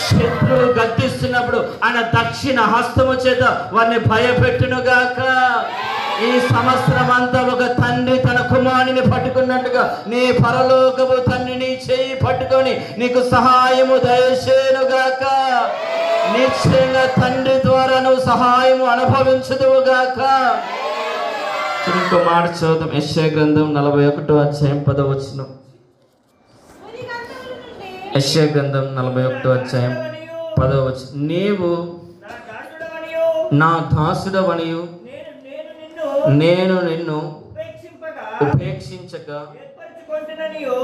శత్రువు గద్దిస్తున్నప్పుడు ఆయన దక్షిణ హస్తము చేత వారిని భయపెట్టునుగాక. ఈ సంవత్సరం అంతా ఒక తండ్రి తన కుమారుని పట్టుకున్నట్టుగా నీ పరలోకము తండ్రి నీ చెయ్యి పట్టుకొని నీకు సహాయము దయచేయునుగాక. నిశ్చయంగా తండ్రి ద్వారా నువ్వు సహాయము అనుభవించుదువుగాక. ఇంకో మాట చదువుతాం. యెషయా గ్రంథం 41వ అధ్యాయం 10వ వచనం. యెషయా గ్రంథం 41వ అధ్యాయం 10వ వచనం. నీవు నా దాసుడవనియు నేను నిన్ను ఉపేక్షించక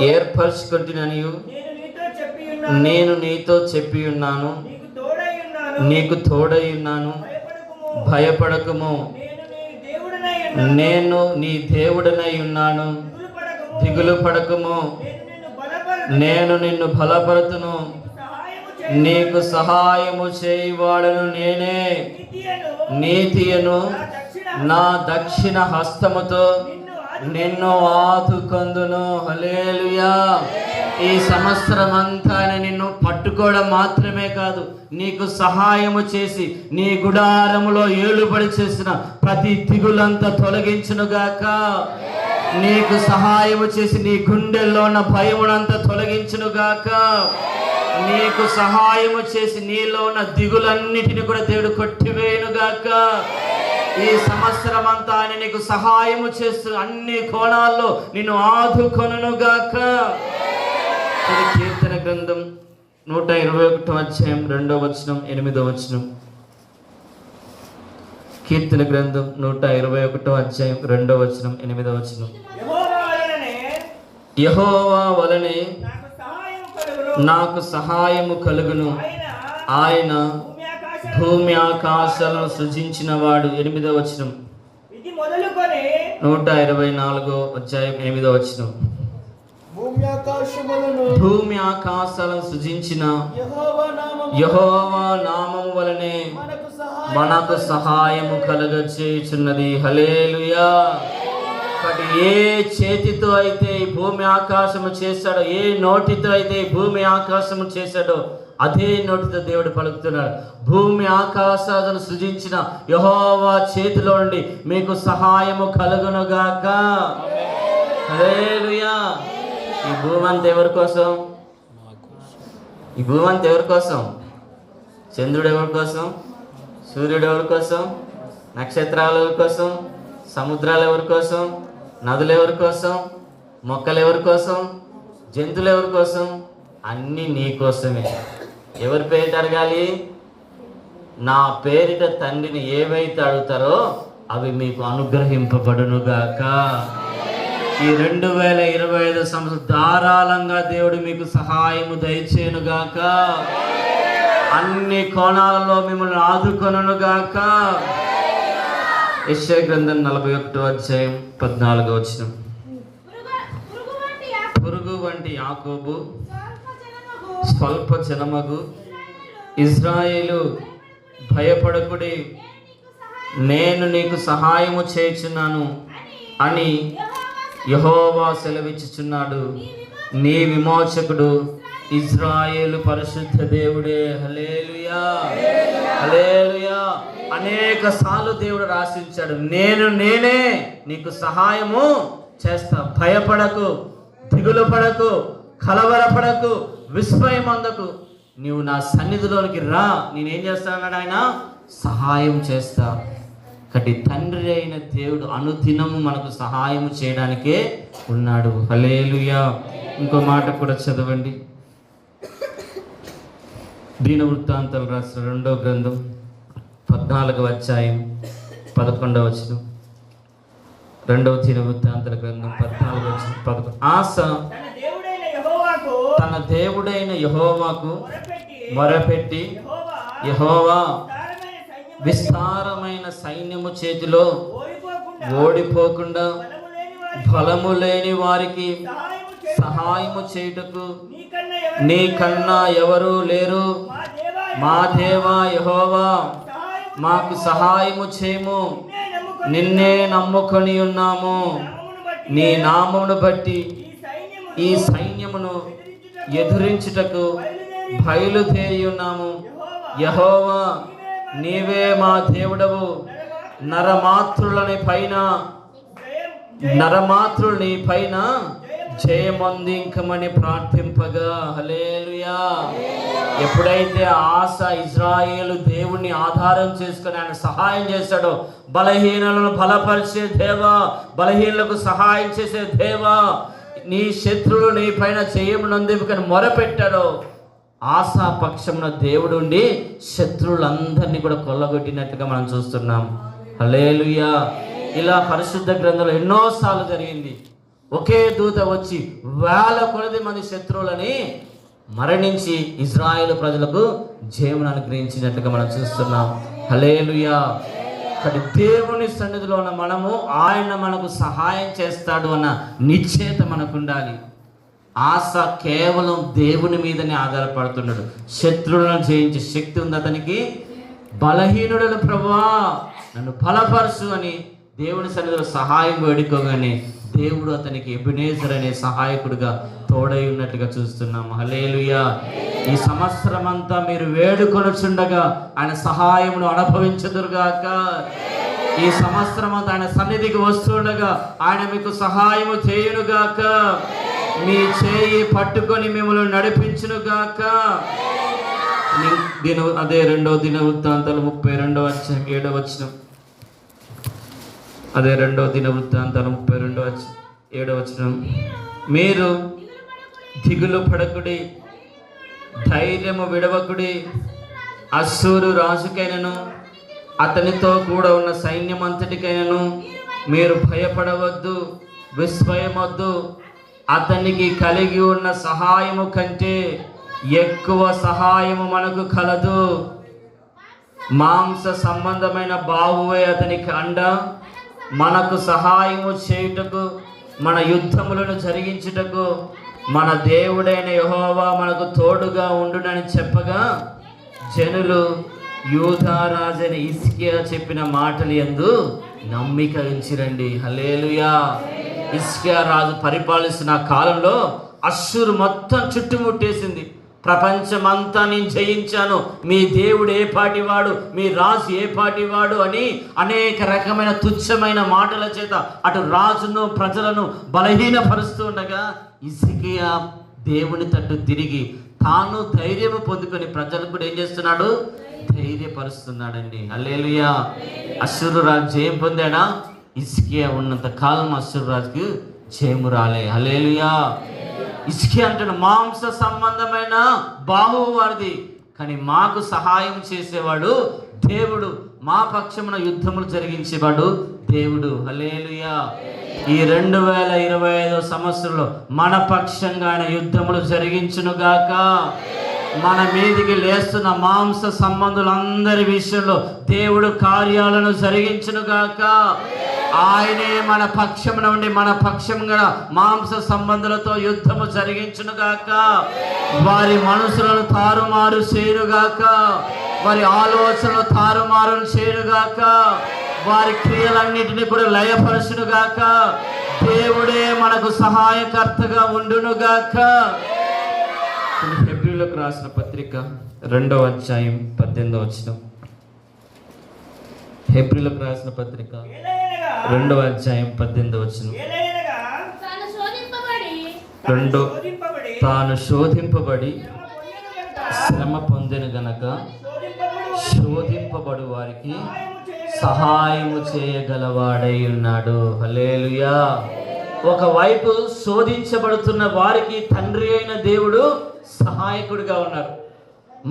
ఏర్పరచుకొంటిననియు నేను నీతో చెప్పి ఉన్నాను, నీకు తోడై ఉన్నాను, భయపడకుము, నేను నీ దేవుడనై ఉన్నాను, దిగులు పడకుము, నేను నిన్ను బలపరుతును, నీకు సహాయము చేయువాడను నేనే, నీతియను నా దక్షిణ హస్తముతో నిన్ను ఆదుకొందును. హల్లెలూయా. ఈ సంవత్సరం అంతా నిన్ను పట్టుకోవడం మాత్రమే కాదు, నీకు సహాయము చేసి నీ గుడారములో ఏలుబడి చేసిన ప్రతి దిగులంతా తొలగించునుగాక. నీకు సహాయము చేసి నీ గుండెల్లో ఉన్న భయమునంతా తొలగించునుగాక. నీకు సహాయము చేసి నీలో ఉన్న దిగులన్నిటిని కూడా దేవుడు కొట్టివేయునుగాక. ఈ సంవత్సరం అంతా ఆయన నీకు సహాయము చేస్తూ అన్ని కోణాల్లో నిన్ను ఆదుకొనుగాక. కీర్తన గ్రంథం 121వ అధ్యాయం 2వ వచనం 8వ వచనం. కీర్తన గ్రంథం 121వ అధ్యాయం 2వ వచనం 8వ వచనం. యెహోవా వలనే నాకు సహాయము కలుగును, ఆయన భూమి ఆకాశాలను సృజించిన వాడు. 8వ వచనం. 124వ అధ్యాయం 8వ వచనం. భూమి ఆకాశాలను సృజించిన యెహోవా నామము వలనే మనకు సహాయము కలుగచేయుచున్నది. హల్లెలూయా. ఏ చేతితో అయితే ఈ భూమి ఆకాశము చేశాడో, ఏ నోటితో అయితే ఈ భూమి ఆకాశము చేశాడో అదే నోటితో దేవుడు పలుకుతున్నాడు. భూమి ఆకాశాలను సృజించిన యెహోవా చేతిలో నుండి మీకు సహాయము కలుగునుగాక. హల్లెలూయా. ఈ భూమి అంతా ఎవరి కోసం? ఈ భూమి అంతా ఎవరి కోసం? చంద్రుడు ఎవరి కోసం? సూర్యుడు ఎవరి కోసం? నక్షత్రాలు ఎవరి కోసం? సముద్రాలు ఎవరి కోసం? నదులు ఎవరి కోసం? మొక్కలు ఎవరి కోసం? జంతువులు ఎవరి కోసం? అన్నీ నీ కోసమే. ఎవరి పేరిట అడగాలి? నా పేరిట తండ్రిని ఏవైతే అడుగుతారో అవి మీకు అనుగ్రహింపబడునుగాక. ఈ 2025 సంవత్సరం ధారాళంగా దేవుడు మీకు సహాయము దయచేయునుగాక. అన్ని కోణాలలో మిమ్మల్ని ఆదుకొనును గాక. యెషయా గ్రంథం 41వ అధ్యాయం 14వ వచనం. పురుగు వంటి యాకోబు స్వల్ప జనమగు ఇజ్రాయేలు భయపడకుడి, నేను నీకు సహాయము చేయుచున్నాను అని యెహోవా సెలవిచ్చుచున్నాడు. నీ విమోచకుడు ఇజ్రాయేలు పరిశుద్ధ దేవుడే. హల్లెలూయా, హల్లెలూయా. అనేక సార్లు దేవుడు రాసించాడు, నేనే నీకు సహాయము చేస్తా. భయపడకు, దిగులు పడకు, కలవరపడకు, విస్మయం అందకు. నీవు నా సన్నిధిలోనికి రా, నేనేం చేస్తానన్నాడు ఆయన? సహాయం చేస్తా. కాబట్టి తండ్రి అయిన దేవుడు అనుదినము మనకు సహాయం చేయడానికే ఉన్నాడు. హల్లెలూయా. ఇంకో మాట కూడా చదవండి. దీన వృత్తాంతాలు రాసిన 2వ గ్రంథం 14వ అధ్యాయం 11వ వచనం. 2వ దీన వృత్తాంతాల గ్రంథం 14వ వచనం 11. ఆస తన దేవుడైన యెహోవాకు మొరపెట్టి యెహోవా విస్తారమైన సైన్యము చేతిలో ఓడిపోకుండా బలము లేని వారికి సహాయము చేయుటకు నీకన్నా ఎవరు లేరు. మా దేవా యెహోవా, మాకు సహాయము చేయము. నిన్నే నమ్ముకొని ఉన్నాము. నీ నామమును బట్టి ఈ సైన్యమును ఎదురించుటకు బయలుదేరి ఉన్నాము. యెహోవా, నీవే మా దేవుడవు. నరమాతృని పైన జయమందింకమని ప్రార్థింపగా. హల్లెలూయా. ఎప్పుడైతే ఆస ఇజ్రాయేలు దేవుణ్ణి ఆధారం చేసుకుని ఆయన సహాయం చేశాడో, బలహీనులను బలపరిచే దేవా, బలహీనులకు సహాయం చేసే దేవా, నీ శత్రువులు నీ పైన జయమునందింకని మొరపెట్టాడో, ఆసా పక్షమున దేవుడుండి శత్రువులందరినీ కూడా కొల్లగొట్టినట్టుగా మనం చూస్తున్నాం. హల్లెలూయా. ఇలా పరిశుద్ధ గ్రంథంలో ఎన్నోసార్లు జరిగింది. ఒకే దూత వచ్చి వేల కొలది మంది శత్రువులని మరణించి ఇజ్రాయేలు ప్రజలకు జయమును అనుగ్రహించినట్లుగా మనం చూస్తున్నాం. హల్లెలూయా. కానీ దేవుని సన్నిధిలో ఉన్న మనము ఆయన మనకు సహాయం చేస్తాడు అన్న నిశ్చయత మనకు ఉండాలి. ఆస కేవలం దేవుని మీదనే ఆధారపడుతున్నాడు. శత్రువులను జయించే శక్తి ఉంది అతనికి. బలహీనుడను ప్రభువా నన్ను బలపరచు అని దేవుని సన్నిధిలో సహాయం వేడుకోగానే దేవుడు అతనికి ఎబెనేజర్ అనే సహాయకుడిగా తోడై ఉన్నట్లుగా చూస్తున్నాం. హల్లెలూయా. ఈ సంవత్సరం అంతా మీరు వేడుకొనుచుండగా ఆయన సహాయమును అనుభవించుదురుగాక. ఈ సంవత్సరం అంతా ఆయన సన్నిధికి వస్తుండగా ఆయన మీకు సహాయము చేయునుగాక. మీ చేయి పట్టుకొని మిమ్మల్ని నడిపించునుగాక. అదే 2వ దిన వృత్తాంతాలు 32వ అధ్యాయం 7వ వచనం. అదే 2వ దిన వృత్తాంతాలు 32వ అధ్యాయం 7వ వచనం. మీరు దిగులు పడకుడి, ధైర్యము విడవకుడి. అశ్షూరు రాజుకైనను అతనితో కూడా ఉన్న సైన్యమంతటికైనను మీరు భయపడవద్దు, విస్మయమొద్దు. అతనికి కలిగి ఉన్న సహాయము కంటే ఎక్కువ సహాయము మనకు కలదు. మాంస సంబంధమైన బాహువే అతనికి అండ. మనకు సహాయము చేయుటకు, మన యుద్ధములను జరిగించుటకు మన దేవుడైన యెహోవా మనకు తోడుగా ఉండునని చెప్పగా జనులు యూదా రాజైన హిజ్కియా చెప్పిన మాటలు యందు నమ్మిక ఉంచిరండి. హల్లెలూయా. హిజ్కియా రాజు పరిపాలిస్తున్న కాలంలో అశ్షూరు మొత్తం చుట్టుముట్టేసింది. ప్రపంచమంతా నేను జయించాను, మీ దేవుడు ఏ పాటివాడు, మీ రాజు ఏ పాటివాడు అని అనేక రకమైన తుచ్చమైన మాటల చేత అటు రాజును ప్రజలను బలహీనపరుస్తూ ఉండగా హిజ్కియా దేవుని తట్టు తిరిగి తాను ధైర్యము పొందుకొని ప్రజలకు కూడా ఏం చేస్తున్నాడు? ధైర్యపరుస్తున్నాడండి. హల్లెలూయా. అశ్షూరు రాజు జయం పొందాడా? హిజ్కియా ఉన్నంత కాలం అశ్షూరు రాజుకి జయము రాలే. హల్లెలూయా. హిజ్కియా అంటాడు, మాంస సంబంధమైన బాహువు వారిది, కానీ మాకు సహాయం చేసేవాడు దేవుడు, మా పక్షమున యుద్ధములు జరిగించేవాడు దేవుడు. హల్లెలూయా. ఈ 2025 సంవత్సరంలో మన పక్షంగా ఆయన యుద్ధములు జరిగించునుగాక. మన మీదికి లేస్తున్న మాంస సంబంధులందరి విషయంలో దేవుడు కార్యాలను జరిగించునుగాక. ఆయనే మన పక్షమున ఉండి మన పక్షంగా మాంస సంబంధులతో యుద్ధము జరిగించునుగాక. వారి మనసులను తారుమారు చేయునుగాక, వారి ఆలోచనలు తారుమారు చేయునుగాక, వారి క్రియలన్నిటిని కూడా లయపరచునుగాక. దేవుడే మనకు సహాయకర్తగా ఉండునుగాక. హెబ్రీయులకు రాసిన పత్రిక 2వ అధ్యాయం 18వ వచనం. హెబ్రీయులకు రాసిన పత్రిక 2వ అధ్యాయం 18వ వచనం. తాను శోధింపబడి శ్రమ పొందిన గనక శోధింపబడు వారికి సహాయము చేయగలవాడై ఉన్నాడు. హల్లెలూయా. ఒకవైపు శోధించబడుతున్న వారికి తండ్రి అయిన దేవుడు సహాయకుడిగా ఉన్నారు.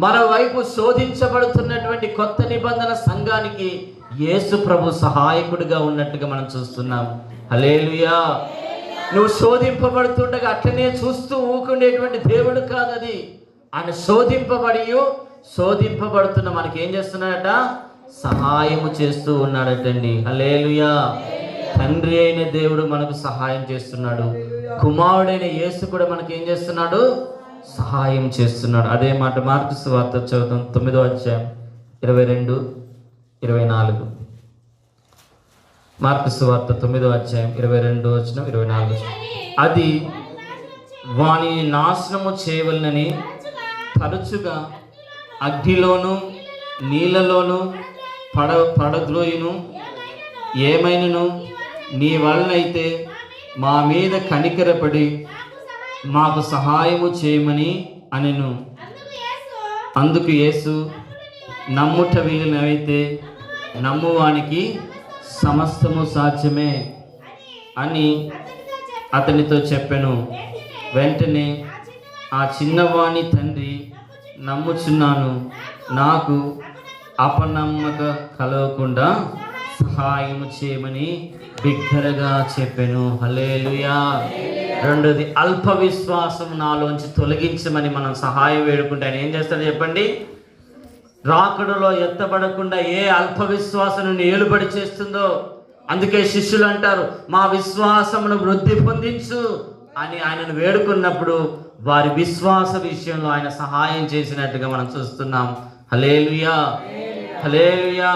మరోవైపు శోధించబడుతున్నటువంటి కొత్త నిబంధన సంఘానికి యేసు ప్రభు సహాయకుడిగా ఉన్నట్టుగా మనం చూస్తున్నాం. హల్లెలూయా. నువ్వు శోధింపబడుతుండగా అట్లనే చూస్తూ ఊకుండేటువంటి దేవుడు కాదది. ఆయన శోధింపబడుతున్న మనకి ఏం చేస్తున్నాడట? సహాయము చేస్తూ ఉన్నాడటండి. హల్లెలూయా. తండ్రి అయిన దేవుడు మనకు సహాయం చేస్తున్నాడు. కుమారుడైన యేసు కూడా మనకి ఏం చేస్తున్నాడు? సహాయం చేస్తున్నాడు. అదే మాట మార్కు సువార్త చదువుతాం 9వ అధ్యాయం 22, 24. మార్కు సువార్త 9వ అధ్యాయం 22 వచనం 24. అది వానిని నాశనము చేయవలనని తరచుగా అగ్నిలోను నీళ్ళలోను పడద్రోయును, ఏమైనను నీ వలనైతే మా మీద కనికరపడి మాకు సహాయము చేయమని అనెను. అందుకు యేసు, నమ్ముట వీలునైతే నమ్మువానికి సమస్తము సాధ్యమే అని అతనితో చెప్పెను. వెంటనే ఆ చిన్నవాని తండ్రి, నమ్ముచున్నాను, నాకు అపనమ్మక కలగకుండా సహాయము చేయమని బిగ్గరగా చెప్పెను. హల్లెలూయా. రెండోది, అల్ప విశ్వాసం నాలోంచి తొలగించమని మనం సహాయం వేడుకుంటే ఆయన ఏం చేస్తాడో చెప్పండి? రాకడలో ఎత్తబడకుండా ఏ అల్ప విశ్వాసం ఏలుబడి చేస్తుందో. అందుకే శిష్యులు అంటారు, మా విశ్వాసమును వృద్ధి పొందించు అని ఆయనను వేడుకున్నప్పుడు వారి విశ్వాస విషయంలో ఆయన సహాయం చేసినట్టుగా మనం చూస్తున్నాం. హల్లెలూయా. హల్లెలూయా.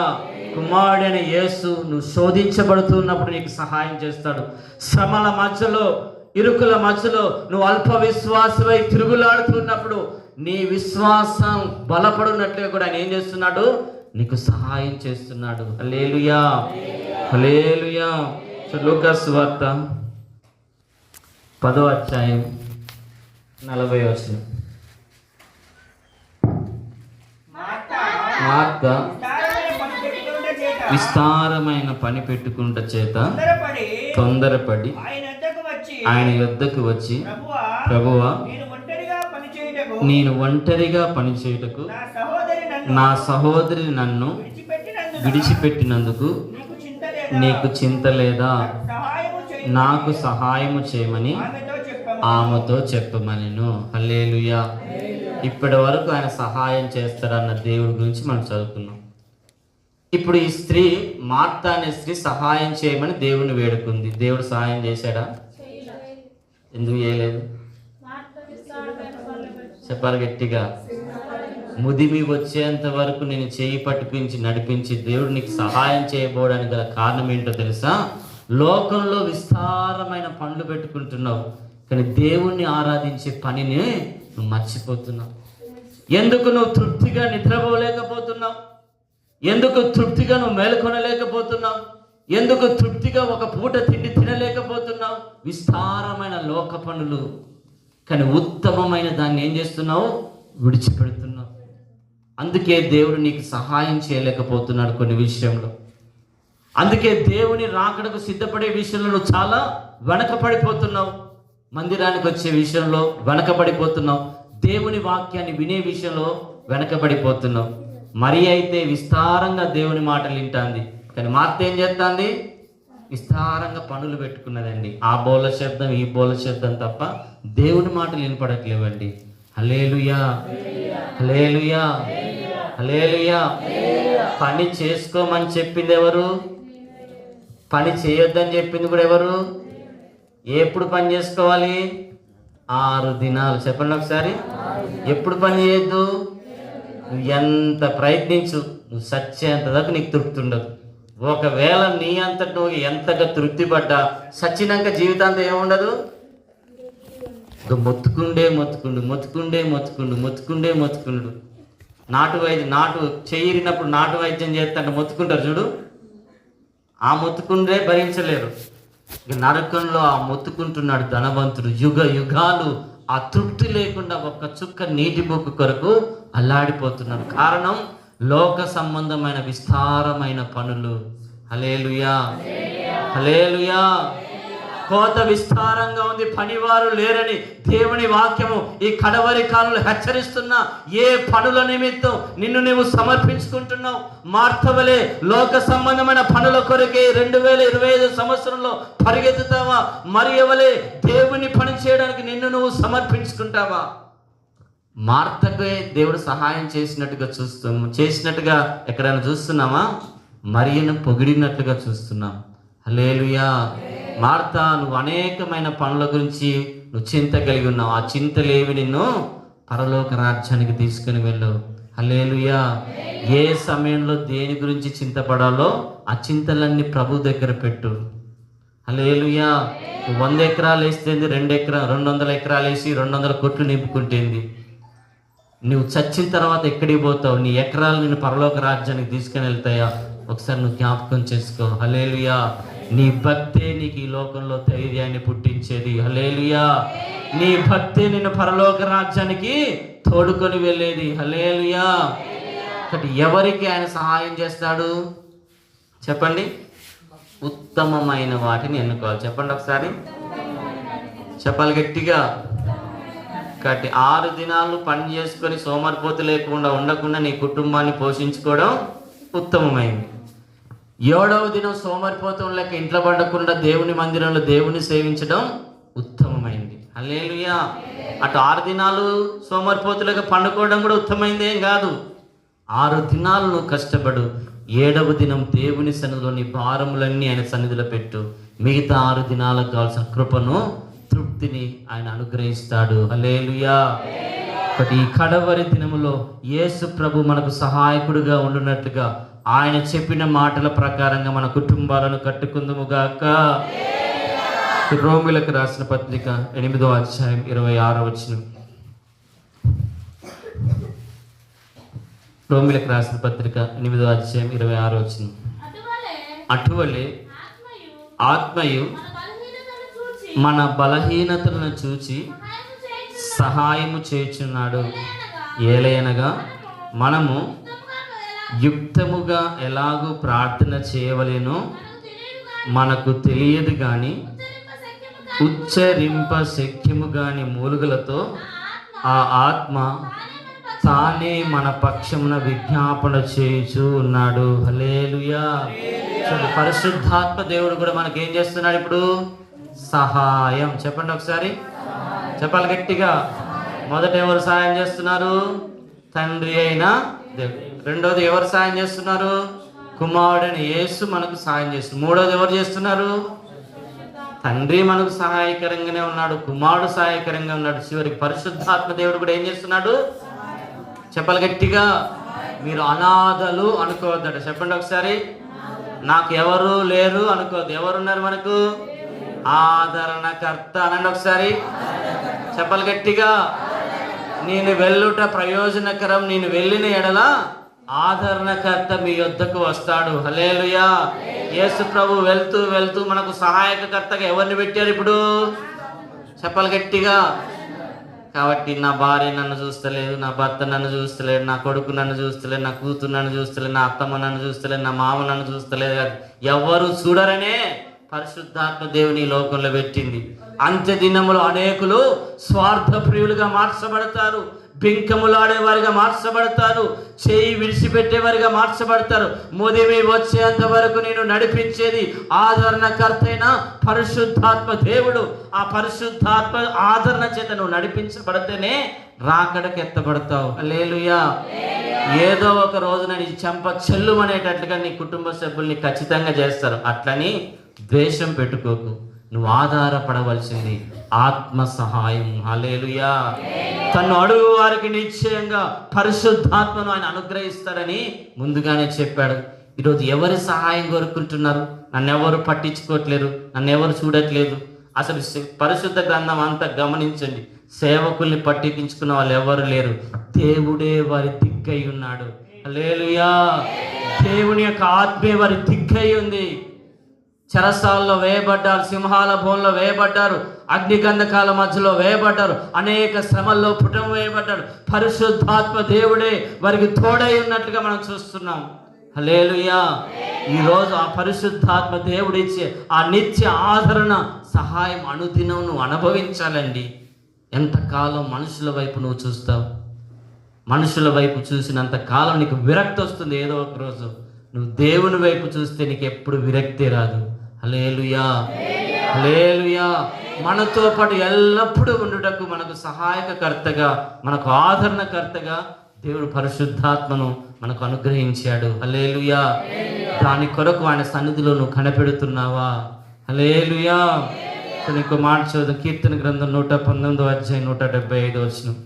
కుమారుడైన యేసు నువ్వు శోధించబడుతున్నప్పుడు నీకు సహాయం చేస్తాడు. శ్రమల మధ్యలో, ఇరుకుల మధ్యలో నువ్వు అల్ప విశ్వాసమై తిరుగులాడుతున్నప్పుడు నీ విశ్వాసం బలపడినట్లుగా కూడా ఆయన ఏం చేస్తున్నాడు? నీకు సహాయం చేస్తున్నాడు. హల్లెలూయా. హల్లెలూయా. లూకా సువార్త 10వ అధ్యాయం 40వ వచనం. మార్త విస్తారమైన పని పెట్టుకుంట చేత తొందరపడి ఆయన యొద్దకు వచ్చి, ప్రభువా, నేను ఒంటరిగా పని చేయుటకు నా సహోదరి నన్ను విడిచిపెట్టినందుకు నీకు చింత లేదా? నాకు సహాయము చేయమని ఆమెతో చెప్పమనెను. హల్లెలూయా. ఇప్పటి వరకు ఆయన సహాయం చేస్తారన్న దేవుడి గురించి మనం చదువుకున్నాం. ఇప్పుడు ఈ స్త్రీ, మార్త అనే స్త్రీ సహాయం చేయమని దేవుని వేడుకుంది. దేవుడు సహాయం చేశాడా? ఎందుకు చేయలేదు? చెప్పాలి గట్టిగా. ముదిమి వచ్చేంత వరకు నేను చేయి పట్టుకుని నడిపించి దేవుడు నీకు సహాయం చేయబోవడానికి గల కారణం ఏంటో తెలుసా? లోకంలో విస్తారమైన పనులు పెట్టుకుంటున్నావు, కానీ దేవుణ్ణి ఆరాధించే పనిని నువ్వు మర్చిపోతున్నావు. ఎందుకు నువ్వు తృప్తిగా నిద్రపోలేకపోతున్నావు? ఎందుకు తృప్తిగా నువ్వు మేలుకొనలేకపోతున్నావు? ఎందుకు తృప్తిగా ఒక పూట తిండి తినలేకపోతున్నావు? విస్తారమైన లోక పనులు, కానీ ఉత్తమమైన దాన్ని ఏం చేస్తున్నావు? విడిచిపెడుతున్నావు. అందుకే దేవుడు నీకు సహాయం చేయలేకపోతున్నాడు కొన్ని విషయంలో. అందుకే దేవుని రాకడకు సిద్ధపడే విషయంలో నువ్వు చాలా వెనకపడిపోతున్నావు. మందిరానికి వచ్చే విషయంలో వెనకబడిపోతున్నావు. దేవుని వాక్యాన్ని వినే విషయంలో వెనకబడిపోతున్నావు. మరి అయితే విస్తారంగా దేవుని మాటలు వింటాంది, కానీ మార్త ఏం చేస్తుంది? విస్తారంగా పనులు పెట్టుకున్నదండి. ఆ బోల శబ్దం, ఈ బోల శబ్దం తప్ప దేవుని మాటలు వినపడట్లేవండి. హల్లెలూయా, హల్లెలూయా, హల్లెలూయా. పని చేసుకోమని చెప్పింది ఎవరు? పని చేయొద్దని చెప్పింది కూడా ఎవరు? ఎప్పుడు పని చేసుకోవాలి? 6 దినాలు. చెప్పండి ఒకసారి. ఎప్పుడు పని చేయొద్దు? నువ్వు ఎంత ప్రయత్నించు, నువ్వు సచ్చేంత దాకా నీకు తృప్తి ఉండదు. ఒకవేళ నీ అంతట నువ్వు ఎంతగా తృప్తి పడ్డా సచ్చినాక జీవితాంతం ఏముండదు. మొత్తుకుండు. నాటు చేయిరినప్పుడు నాటు వైద్యం చేస్తుంటే మొత్తుకుంటారు చూడు, ఆ మొత్తుకుండే భరించలేరు. ఇక నరకంలో ఆ మొత్తుకుంటున్నాడు ధనవంతుడు. యుగాలు ఆ తృప్తి లేకుండా ఒక్క చుక్క నీటి బొక్కు కొరకు అల్లాడిపోతున్నాడు. కారణం లోక సంబంధమైన విస్తారమైన పనులు. హల్లెలూయా, హల్లెలూయా. కోత విస్తారంగా ఉంది, పనివారు లేరని దేవుని వాక్యము ఈ కడవరి కాలంలో హెచ్చరిస్తున్నా. ఏ పనుల నిమిత్తం నిన్ను నీవు సమర్పించుకుంటున్నావు? మార్తవలే లోక సంబంధమైన పనుల కొరకే 2025 సంవత్సరంలో పరిగెత్తుతావా? మరియవలే దేవుని పని చేయడానికి నిన్ను నువ్వు సమర్పించుకుంటావా? మార్తకే దేవుడు సహాయం చేసినట్టుగా ఎక్కడైనా చూస్తున్నామా? మరియను పొగిడినట్లుగా చూస్తున్నాం. హల్లెలూయా. మార్త, నువ్వు అనేకమైన పనుల గురించి నువ్వు చింత కలిగి ఉన్నావు. ఆ చింతలేవి నిన్ను పరలోక రాజ్యానికి తీసుకుని వెళ్ళు. హల్లెలూయా. ఏ సమయంలో దేని గురించి చింతపడాలో ఆ చింతలన్నీ ప్రభు దగ్గర పెట్టు. హల్లెలూయా. 100 ఎకరాలు వేస్తేంది, 200 ఎకరాలు వేసి 200 కోట్లు నింపుకుంటేంది. నువ్వు చచ్చిన తర్వాత ఎక్కడికి పోతావు? నీ ఎకరాలు నిన్ను పరలోక రాజ్యానికి తీసుకుని వెళ్తాయా? ఒకసారి నువ్వు జ్ఞాపకం చేసుకో. హల్లెలూయా. నీ భక్తే నీకు ఈ లోకంలో ధైర్యాన్ని పుట్టించేది. హల్లెలూయా. నీ భక్తే నిన్ను పరలోక రాజ్యానికి తోడుకొని వెళ్ళేది. హల్లెలూయా. ఎవరికి ఆయన సహాయం చేస్తాడు చెప్పండి? ఉత్తమమైన వాటిని ఎన్నుకోవాలి. చెప్పండి ఒకసారి, చెప్పాలి గట్టిగా. 6 దినాలు పని చేసుకొని సోమరిపోతు లేకుండా ఉండకుండా నీ కుటుంబాన్ని పోషించుకోవడం ఉత్తమమైంది. 7వ దినం సోమరిపోతం లేక ఇంట్లో పడకుండా దేవుని మందిరంలో దేవుని సేవించడం ఉత్తమమైంది. హల్లెలూయా. అటు 6 దినాలు సోమరిపోతులుగా పండుకోవడం కూడా ఉత్తమైంది ఏం కాదు. 6 దినాలు నువ్వు కష్టపడు. 7వ దినం దేవుని సన్నిధిలో నీ భారములన్నీ ఆయన సన్నిధిలో పెట్టు. మిగతా 6 దినాలకు కావాల్సిన కృపను, తృప్తిని ఆయన అనుగ్రహిస్తాడు. హల్లెలూయా. ఈ కడవరి దినములో యేసు ప్రభు మనకు సహాయకుడిగా ఉండునట్లుగా ఆయన చెప్పిన మాటల ప్రకారంగా మన కుటుంబాలను కట్టుకుందుముగాక. రోమీయులకు రాసిన పత్రిక 8వ అధ్యాయం 26వ వచనం. రోమీయులకు రాసిన పత్రిక 8వ అధ్యాయం 26వ వచనం. అటువలే ఆత్మయు మన బలహీనతలను చూచి సహాయము చేయుచున్నాడు. ఏలయనగా మనము యుక్తముగా ఎలాగూ ప్రార్థన చేయవలెనో మనకు తెలియదు కానీ ఉచ్చరింప శక్యము కాని మూలుగులతో ఆ ఆత్మ తానే మన పక్షమున విజ్ఞాపన చేయుచు ఉన్నాడు. హల్లెలూయా. పరిశుద్ధాత్మ దేవుడు కూడా మనకేం చేస్తున్నాడు ఇప్పుడు? సహాయం. చెప్పండి ఒకసారి, చెప్పాలి గట్టిగా. మొదట ఎవరు సహాయం చేస్తున్నారు? తండ్రి అయిన దేవుడు. రెండోది ఎవరు సహాయం చేస్తున్నారు? కుమారుడైన యేసు మనకు సహాయం చేస్తున్నారు. మూడోది ఎవరు చేస్తున్నారు? తండ్రి మనకు సహాయకరంగానే ఉన్నాడు, కుమారుడు సహాయకరంగా ఉన్నాడు. చివరికి పరిశుద్ధాత్మ దేవుడు కూడా ఏం చేస్తున్నాడు? చెప్పాలి గట్టిగా. మీరు అనాథలు అనుకోవద్దట. చెప్పండి ఒకసారి, నాకు ఎవరు లేరు అనుకోవద్దు. ఎవరున్నారు మనకు? ఆదరణకర్త అనండి ఒకసారి, చెప్పాలి గట్టిగా. నేను వెళ్ళుట ప్రయోజనకరం, నేను వెళ్ళిన ఎడల ఆదరణకర్త మీ యొద్దకు వస్తాడు. హల్లెలూయా. యేసు ప్రభు వెళ్తూ వెళ్తూ మనకు సహాయకర్తగా ఎవరిని పెట్టారు ఇప్పుడు? చెప్పాలి గట్టిగా. కాబట్టి నా భార్య నన్ను చూస్తలేదు, నా భర్త నన్ను చూస్తలేడు, నా కొడుకు నన్ను చూస్తలేదు, నా కూతురు నన్ను చూస్తలేదు, నా అత్తమ్మ నన్ను చూస్తలేదు, నా మామ నన్ను చూస్తలేదు. ఎవరు చూడరనే పరిశుద్ధాత్మ దేవుని లోకంలో పెట్టింది. అంత్య దినములో అనేకులు స్వార్థ ప్రియులుగా మార్చబడతారు, బింకములాడేవారిగా మార్చబడతారు, చేయి విడిచిపెట్టేవారిగా మార్చబడతారు. ముదిమి వచ్చేంత వరకు నేను నడిపించేది ఆదరణకర్తైన పరిశుద్ధాత్మ దేవుడు. ఆ పరిశుద్ధాత్మ ఆదరణ చేత నువ్వు నడిపించబడితేనే రాకడకు ఎత్తబడతావు. హల్లెలూయా. ఏదో ఒక రోజున నీ చెంప చెల్లుమనేటట్లుగా నీ కుటుంబ సభ్యుల్ని ఖచ్చితంగా చేస్తారు. అట్లని ద్వేషం పెట్టుకోకు. నువ్వు ఆధారపడవలసింది ఆత్మ సహాయం. హల్లెలూయా. తను అడుగు వారికి నిశ్చయంగా పరిశుద్ధాత్మను ఆయన అనుగ్రహిస్తాడని ముందుగానే చెప్పాడు. ఈరోజు ఎవరి సహాయం కోరుకుంటున్నారు? నన్ను ఎవరు పట్టించుకోవట్లేరు, నన్ను ఎవరు చూడట్లేదు. అసలు పరిశుద్ధ గ్రంథం అంతా గమనించండి. సేవకుల్ని పట్టించుకున్న వాళ్ళు ఎవరు లేరు. దేవుడే వారి దిక్కై ఉన్నాడు. హల్లెలూయా. దేవుని యొక్క ఆత్మే వారి దిక్కై ఉంది. చెరసాల్లో వేయబడ్డారు, సింహాల బోన్లో వేయబడ్డారు, అగ్నిగంధకాల మధ్యలో వేయబడ్డారు, అనేక శ్రమల్లో పుటం వేయబడ్డారు. పరిశుద్ధాత్మ దేవుడే వారికి తోడై ఉన్నట్లుగా మనం చూస్తున్నాం. హల్లెలూయా. ఈరోజు ఆ పరిశుద్ధాత్మ దేవుడిచ్చే ఆ నిత్య ఆదరణ సహాయం అనుదినం నువ్వు అనుభవించాలండి. ఎంతకాలం మనుషుల వైపు నువ్వు చూస్తావు? మనుషుల వైపు చూసినంత కాలం నీకు విరక్తి వస్తుంది. ఏదో ఒక రోజు నువ్వు దేవుని వైపు చూస్తే నీకు ఎప్పుడు విరక్తి రాదు. హల్లెలూయా. హల్లెలూయా. మనతో పాటు ఎల్లప్పుడూ ఉండుటకు మనకు సహాయకర్తగా, మనకు ఆదరణకర్తగా దేవుడు పరిశుద్ధాత్మను మనకు అనుగ్రహించాడు. హల్లెలూయా. దాని కొరకు ఆయన సన్నిధిలో నువ్వు కనిపెడుతున్నావా? హల్లెలూయా. ఇంకో మాట చూద్దాం. కీర్తన గ్రంథం 119వ అధ్యాయం 175వ వచనం.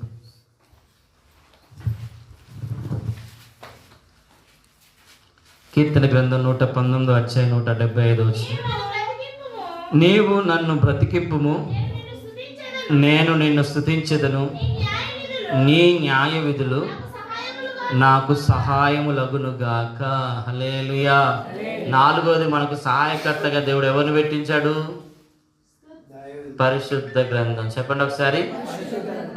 కీర్తన గ్రంథం 119వ అధ్యాయం 175వ వచనం. నీవు నన్ను బ్రతికింపుము, నేను నిన్ను స్తుతించెదను. నీ న్యాయ విధులు నాకు సహాయములగునుగాక. హల్లెలూయా. నాలుగోది, మనకు సహాయకర్తగా దేవుడు ఎవరిని పెట్టించాడు? పరిశుద్ధ గ్రంథం. చెప్పండి ఒకసారి.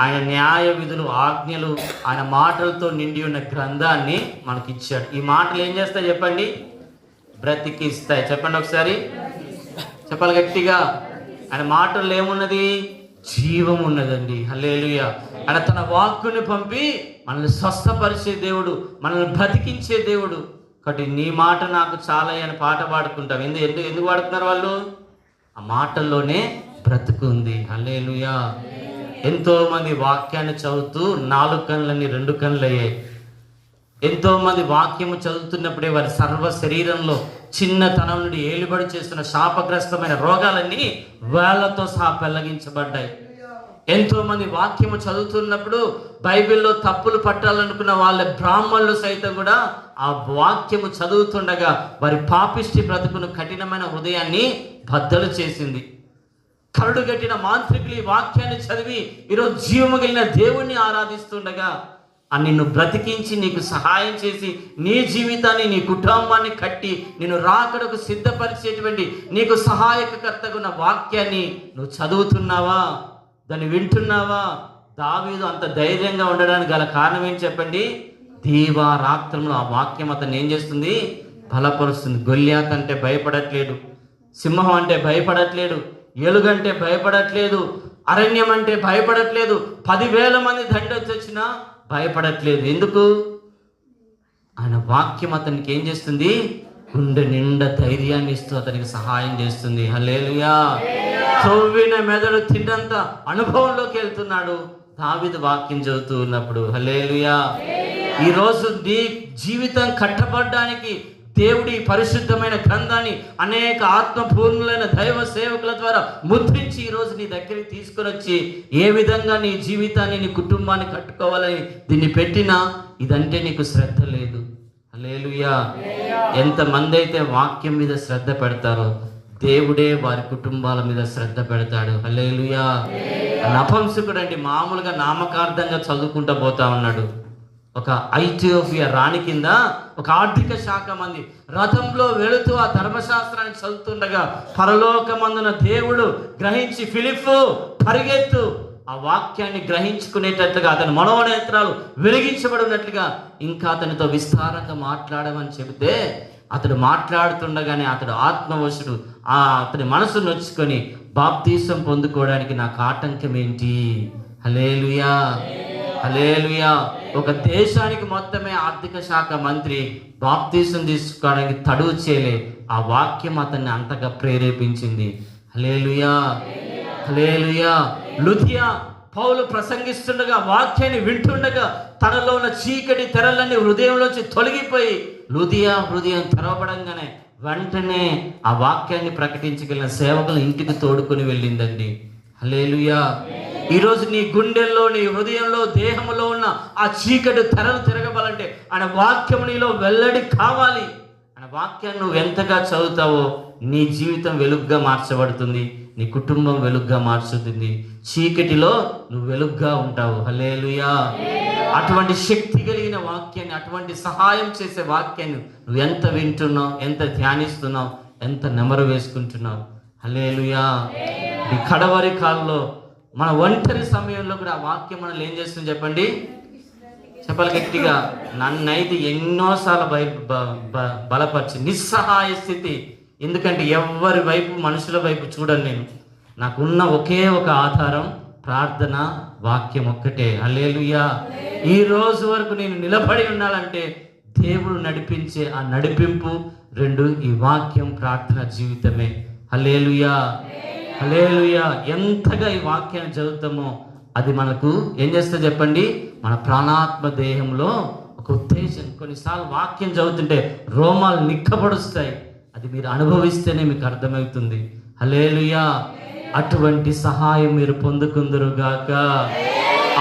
ఆయన న్యాయ విధులు, ఆజ్ఞలు, ఆయన మాటలతో నిండి ఉన్న గ్రంథాన్ని మనకి ఇచ్చాడు. ఈ మాటలు ఏం చేస్తాయి చెప్పండి? బ్రతికిస్తాయి. చెప్పండి ఒకసారి. చెప్పాలి గట్టిగా. ఆయన మాటల్లో ఏమున్నది? జీవం ఉన్నదండి. హల్లెలూయా. ఆయన తన వాక్కుని పంపి మనల్ని స్వస్థపరిచే దేవుడు, మనల్ని బ్రతికించే దేవుడు. కాబట్టి నీ మాట నాకు చాలా అని పాట పాడుకుంటాం. ఎందుకు పాడుతున్నారు వాళ్ళు? ఆ మాటల్లోనే బ్రతుకు ఉంది. హల్లెలూయా. ఎంతోమంది వాక్యాన్ని చదువుతూ 4 కన్నులని 2 కన్నులు అయ్యాయి. ఎంతోమంది వాక్యము చదువుతున్నప్పుడే వారి సర్వ శరీరంలో చిన్నతనం నుండి ఏలుబడి చేస్తున్న శాపగ్రస్తమైన రోగాలన్నీ వేళ్లతో సహా పెళ్లగించబడ్డాయి. ఎంతోమంది వాక్యము చదువుతున్నప్పుడు బైబిల్లో తప్పులు పట్టాలనుకున్న వాళ్ళ బ్రాహ్మణులు సైతం కూడా ఆ వాక్యము చదువుతుండగా వారి పాపిష్టి బ్రతుకును, కఠినమైన హృదయాన్ని బద్దలు చేసింది. కరుడు గట్టిన మాంత్రికులు ఈ వాక్యాన్ని చదివి ఈరోజు జీవము కలిగిన దేవుణ్ణి ఆరాధిస్తుండగా నిన్ను బ్రతికించి నీకు సహాయం చేసి నీ జీవితాన్ని, నీ కుటుంబాన్ని కట్టి నిన్ను రాకడకు సిద్ధపరిచేటువంటి నీకు సహాయకర్తగున్న వాక్యాన్ని నువ్వు చదువుతున్నావా? దాన్ని వింటున్నావా? దావీదు అంత ధైర్యంగా ఉండడానికి గల కారణం ఏంటి చెప్పండి? దీవారాత్రంలో ఆ వాక్యం అతన్ని ఏం చేస్తుంది? బలపరుస్తుంది. గొల్యాత్ అంటే భయపడట్లేడు, సింహం అంటే భయపడట్లేడు, ఎలుగంటే భయపడట్లేదు, అరణ్యం అంటే భయపడట్లేదు, 10,000 మంది దండొచ్చి వచ్చినా భయపడట్లేదు. ఎందుకు? ఆయన వాక్యం అతనికి ఏం చేస్తుంది? గుండె నిండా ధైర్యాన్ని ఇస్తూ అతనికి సహాయం చేస్తుంది. హల్లెలూయా. త్రొవ్విన మెదడు తిన్నంత అనుభవంలోకి వెళ్తున్నాడు దావీదు వాక్యం చదువుతూ ఉన్నప్పుడు. హల్లెలూయా. ఈరోజు నీ జీవితం కట్టబడ్డానికి దేవుడి పరిశుద్ధమైన గ్రంథాన్ని అనేక ఆత్మపూర్ణులైన దైవ సేవకుల ద్వారా ముద్రించి ఈరోజు నీ దగ్గరికి తీసుకొని వచ్చి ఏ విధంగా నీ జీవితాన్ని, నీ కుటుంబాన్ని కట్టుకోవాలని దీన్ని పెట్టినా ఇదంటే నీకు శ్రద్ధ లేదు. హల్లెలూయా. ఎంతమంది అయితే వాక్యం మీద శ్రద్ధ పెడతారో దేవుడే వారి కుటుంబాల మీద శ్రద్ధ పెడతాడు. హల్లెలూయా. నపుంసకుడు అండి, మామూలుగా నామకార్థంగా చదువుకుంటూ పోతా ఉన్నాడు. ఒక ఐథియోపియా రాణి కింద ఒక ఆర్థిక శాఖ మంది రథంలో వెళుతూ ఆ ధర్మశాస్త్రాన్ని చదువుతుండగా పరలోకమందున దేవుడు గ్రహించి, ఫిలిప్పు పరిగెత్తు, ఆ వాక్యాన్ని గ్రహించుకునేటట్లుగా అతని మనోనేత్రాలు వెలిగించబడినట్లుగా ఇంకా అతనితో విస్తారంగా మాట్లాడమని చెబితే అతడు మాట్లాడుతుండగానే అతడు ఆత్మవశుడు, అతని మనసు నొచ్చుకొని బాప్తీసం పొందుకోవడానికి నాకు ఆటంకం ఏంటి? హల్లెలూయా. హల్లెలూయా. ఒక దేశానికి మొత్తమే ఆర్థిక శాఖ మంత్రి బాప్తీసం తీసుకోవడానికి తడువు చేయలే. ఆ వాక్యం అతన్ని అంతగా ప్రేరేపించింది. హల్లెలూయా. హల్లెలూయా. లుథియా పౌలు ప్రసంగిస్తుండగా, వాక్యాన్ని వింటుండగా తనలో ఉన్న చీకటి తెరలన్నీ హృదయంలోంచి తొలగిపోయి హృదయం తెరవబడంగానే వెంటనే ఆ వాక్యాన్ని ప్రకటించగలిగిన సేవకులు ఇంటికి తోడుకొని వెళ్ళిందండి. హల్లెలూయా. ఈరోజు నీ గుండెల్లో, నీ హృదయంలో, దేహంలో ఉన్న ఆ చీకటి తెరలు తిరగబాలంటే ఆయన వాక్యం నీలో వెల్లడి కావాలి. ఆయన వాక్యాన్ని నువ్వు ఎంతగా చదువుతావో నీ జీవితం వెలుగుగా మార్చబడుతుంది, నీ కుటుంబం వెలుగుగా మార్చుతుంది, చీకటిలో నువ్వు వెలుగుగా ఉంటావు. హల్లెలూయా. అటువంటి శక్తి కలిగిన వాక్యాన్ని, అటువంటి సహాయం చేసే వాక్యాన్ని నువ్వు ఎంత వింటున్నావు, ఎంత ధ్యానిస్తున్నావు, ఎంత నెమరు వేసుకుంటున్నావు. హల్లెలూయా. ఈ కడవరి కాలంలో మన ఒంటరి సమయంలో కూడా ఆ వాక్యం మనల్ని ఏం చేస్తుంది చెప్పండి? చెప్పాలి గట్టిగా. నన్నైతే ఎన్నోసార్లు బలపరిచి నిస్సహాయ స్థితి. ఎందుకంటే ఎవరి వైపు, మనుషుల వైపు చూడను నేను. నాకున్న ఒకే ఒక ఆధారం ప్రార్థన, వాక్యం ఒక్కటే. హల్లెలూయా. ఈ రోజు వరకు నేను నిలబడి ఉండాలంటే దేవుడు నడిపించే ఆ నడిపింపు రెండు, ఈ వాక్యం, ప్రార్థన జీవితమే. హల్లెలూయా. హల్లెలూయా. ఎంతగా ఈ వాక్యాన్ని చదువుతామో అది మనకు ఏం చేస్తే చెప్పండి? మన ప్రాణాత్మ దేహంలో ఒక ఉత్తేజం. కొన్నిసార్లు వాక్యం చదువుతుంటే రోమాలు నిక్కబడుస్తాయి. అది మీరు అనుభవిస్తేనే మీకు అర్థమవుతుంది. హల్లెలూయా. అటువంటి సహాయం మీరు పొందుకుందురుగాక.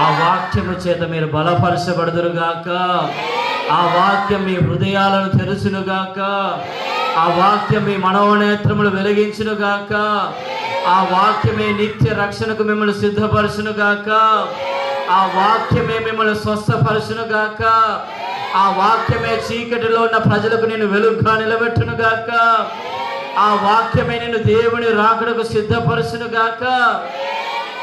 ఆ వాక్యము చేత మీరు బలపరచబడుదురుగాక. ఆ వాక్యం మీ హృదయాలను తెరుచునుగాక. ఆ వాక్యం మీ మనోనేత్రములు వెలిగించునుగాక. ఆ వాక్యమే నిత్య రక్షణకు మిమ్మల్ని సిద్ధపరచునుగాక. ఆ వాక్యమే మిమ్మల్ని స్వస్థపరచునుగాక. ఆ వాక్యమే చీకటిలో ఉన్న ప్రజలకు నేను వెలుగుగా నిలబెట్టునుగాక. ఆ వాక్యమే నేను దేవుని రాకడకు సిద్ధపరచునుగాక.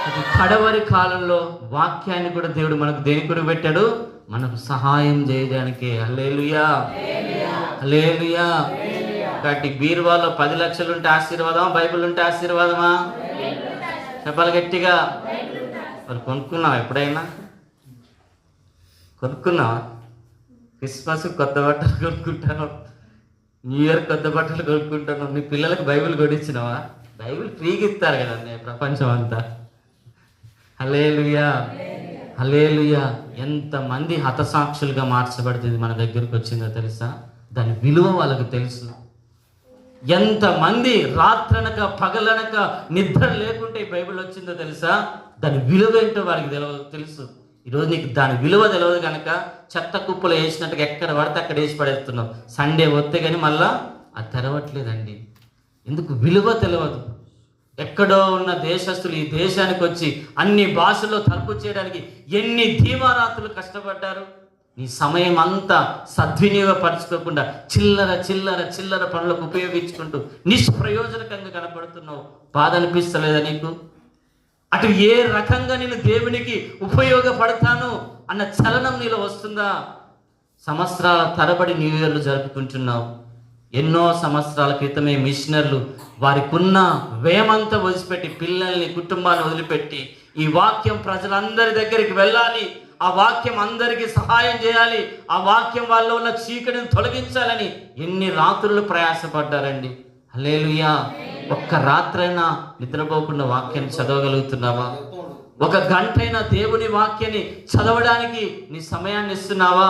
అది కడవరి కాలంలో వాక్యాన్ని కూడా దేవుడు మనకు దేనికి కూడా పెట్టాడు? మనకు సహాయం చేయడానికి. హల్లెలూయా. హల్లెలూయా. కాబట్టి బీరువాలో 10 లక్షలు ఉంటే ఆశీర్వాదమా, బైబిల్ ఉంటే ఆశీర్వాదమా? చెప్పాలి గట్టిగా. మరి కొనుక్కున్నావా? ఎప్పుడైనా కొనుక్కున్నావా? క్రిస్మస్ కొత్త బట్టలు కొనుక్కుంటాను, న్యూ ఇయర్ కొత్త బట్టలు కొనుక్కుంటాను. నీ పిల్లలకు బైబిల్ కొనిచ్చినావా? బైబిల్ ఫ్రీగా ఇస్తారు కదండి ప్రపంచం అంతా. హల్లెలూయా. హల్లెలూయా. ఎంతమంది హతసాక్షులుగా మార్చబడుతుంది మన దగ్గరకు వచ్చిందో తెలుసా? దాని విలువ వాళ్ళకు తెలుసు. ఎంతమంది రాత్రనక పగలనక నిద్ర లేకుంటే ఈ బైబిల్ వచ్చిందో తెలుసా? దాని విలువ ఏంటో వారికి తెలుసు. ఈరోజు నీకు దాని విలువ తెలియదు కనుక చెత్త కుప్పలు వేసినట్టుగా ఎక్కడ పడితే అక్కడ వేసి పడేస్తున్నావు. సండే వస్తే కానీ మళ్ళా అది తెరవట్లేదండి. ఎందుకు? విలువ తెలియదు. ఎక్కడో ఉన్న దేశస్తులు ఈ దేశానికి వచ్చి అన్ని భాషల్లో తలుపు చేయడానికి ఎన్ని దీవారాత్రులు కష్టపడ్డారు. నీ సమయం అంతా సద్వినియోగపరచుకోకుండా చిల్లర చిల్లర చిల్లర పనులకు ఉపయోగించుకుంటూ నిష్ప్రయోజనకంగా కనపడుతున్నావు. బాధ అనిపిస్తలేదా నీకు? అటు ఏ రకంగా నేను దేవునికి ఉపయోగపడతాను అన్న చలనం నీలో వస్తుందా? సంవత్సరాల తరబడి న్యూ ఇయర్లు జరుపుకుంటున్నావు. ఎన్నో సంవత్సరాల క్రితమే మిషనర్లు వారికున్న వేమంతా వదిలిపెట్టి, పిల్లల్ని, కుటుంబాన్ని వదిలిపెట్టి ఈ వాక్యం ప్రజలందరి దగ్గరికి వెళ్ళాలి, ఆ వాక్యం అందరికీ సహాయం చేయాలి, ఆ వాక్యం వాళ్ళలో ఉన్న చీకటిని తొలగించాలని ఎన్ని రాత్రులు ప్రయాసపడ్డారండి. హల్లెలూయా. ఒక్క రాత్రైనా నిద్రపోకుండా వాక్యాన్ని చదవగలుగుతున్నావా? ఒక గంటైనా దేవుని వాక్యాన్ని చదవడానికి నీ సమయాన్ని ఇస్తున్నావా?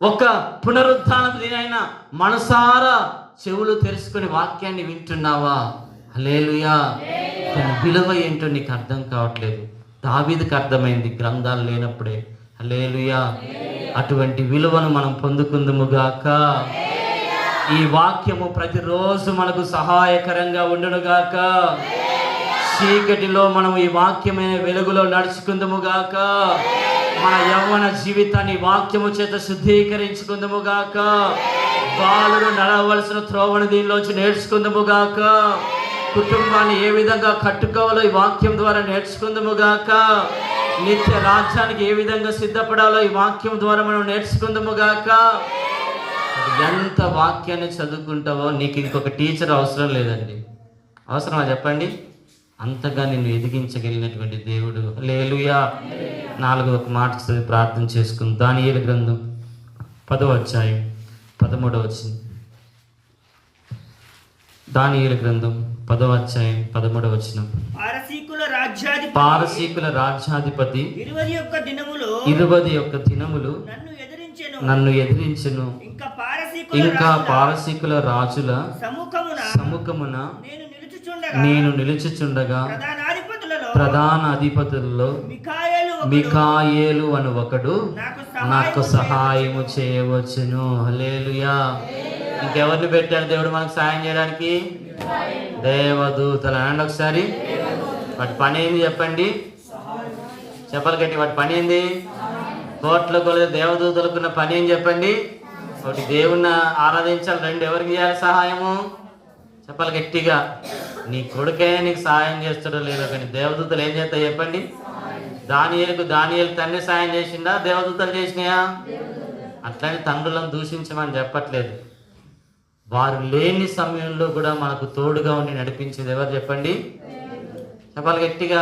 ఒక పునరుద్ధానం దినైనా మనసారా చెవులు తెరుచుకొని వాక్యాన్ని వింటున్నావా? హల్లెలూయా. దాని విలువ ఏంటో నీకు అర్థం కావట్లేదు. దావీదుకు అర్థమైంది గ్రంథాలు లేనప్పుడే. హల్లెలూయా. అటువంటి విలువను మనం పొందుకుందుముగాక. ఈ వాక్యము ప్రతిరోజు మనకు సహాయకరంగా ఉండునుగాక. చీకటిలో మనం ఈ వాక్యమైన వెలుగులో నడుచుకుందుముగాక. మన యవ్వన జీవితాన్ని వాక్యము చేత శుద్ధీకరించుకుందుముగాక. బాలుడు నడవలసిన త్రోవను దీనిలోంచి నేర్చుకుందుముగాక. కుటుంబాన్ని ఏ విధంగా కట్టుకోవాలో ఈ వాక్యం ద్వారా నేర్చుకుందుముగాక. నిత్య రాజ్యానికి ఏ విధంగా సిద్ధపడాలో ఈ వాక్యం ద్వారా మనం నేర్చుకుందుముగాక. ఎంత వాక్యాన్ని చదువుకుంటావో నీకు ఇంకొక టీచర్ అవసరం లేదండి. అవసరమా చెప్పండి? అంతగా నిన్ను ఎదిగించగలిగినటువంటి దేవుడు. హల్లెలూయా. 4వ మాట చదివి ప్రార్థన చేసుకుందాం. దానియేలు గ్రంథం 10వ అధ్యాయం 13వ వచనం. దానియేలు గ్రంథం 10వ అధ్యాయం 13వ వచనం. రాజ్యాధిపతి 21 దినములు నన్ను ఎదిరించెను. ఇంకా పారసీకుల రాజుల సముఖమున నేను నిలుచుచుండగా ప్రధాన అధిపతులలో మిఖాయేలు అను ఒకడు నాకు సహాయము చేయవచ్చును. హల్లెలూయా. ఇంకెవరిని పెట్టాడు దేవుడు మనకు సహాయం చేయడానికి? దేవదూతలు. అనండి ఒకసారి. వాటి పని ఏంది చెప్పండి? చెప్పాలి గట్టి. వాటి పని ఏంది? కోట్ల కొలది దేవదూతలకున్న పని ఏం చెప్పండి? ఒకటి దేవుణ్ణి ఆరాధించాలి, రెండు ఎవరికి చేయాలి సహాయము? చెప్పాలి గట్టిగా. నీ కొడుకే నీకు సహాయం చేస్తాడో లేదో, కానీ దేవదూతలు ఏం చేస్తాయి చెప్పండి? దానియేలు తండ్రి సహాయం చేసిందా? దేవదూతలు చేసినాయా? అట్లని తండ్రులను దూషించమని చెప్పట్లేదు. వారు లేని సమయంలో కూడా మనకు తోడుగా ఉండి నడిపించేది ఎవరు చెప్పండి? చెప్పాలి గట్టిగా.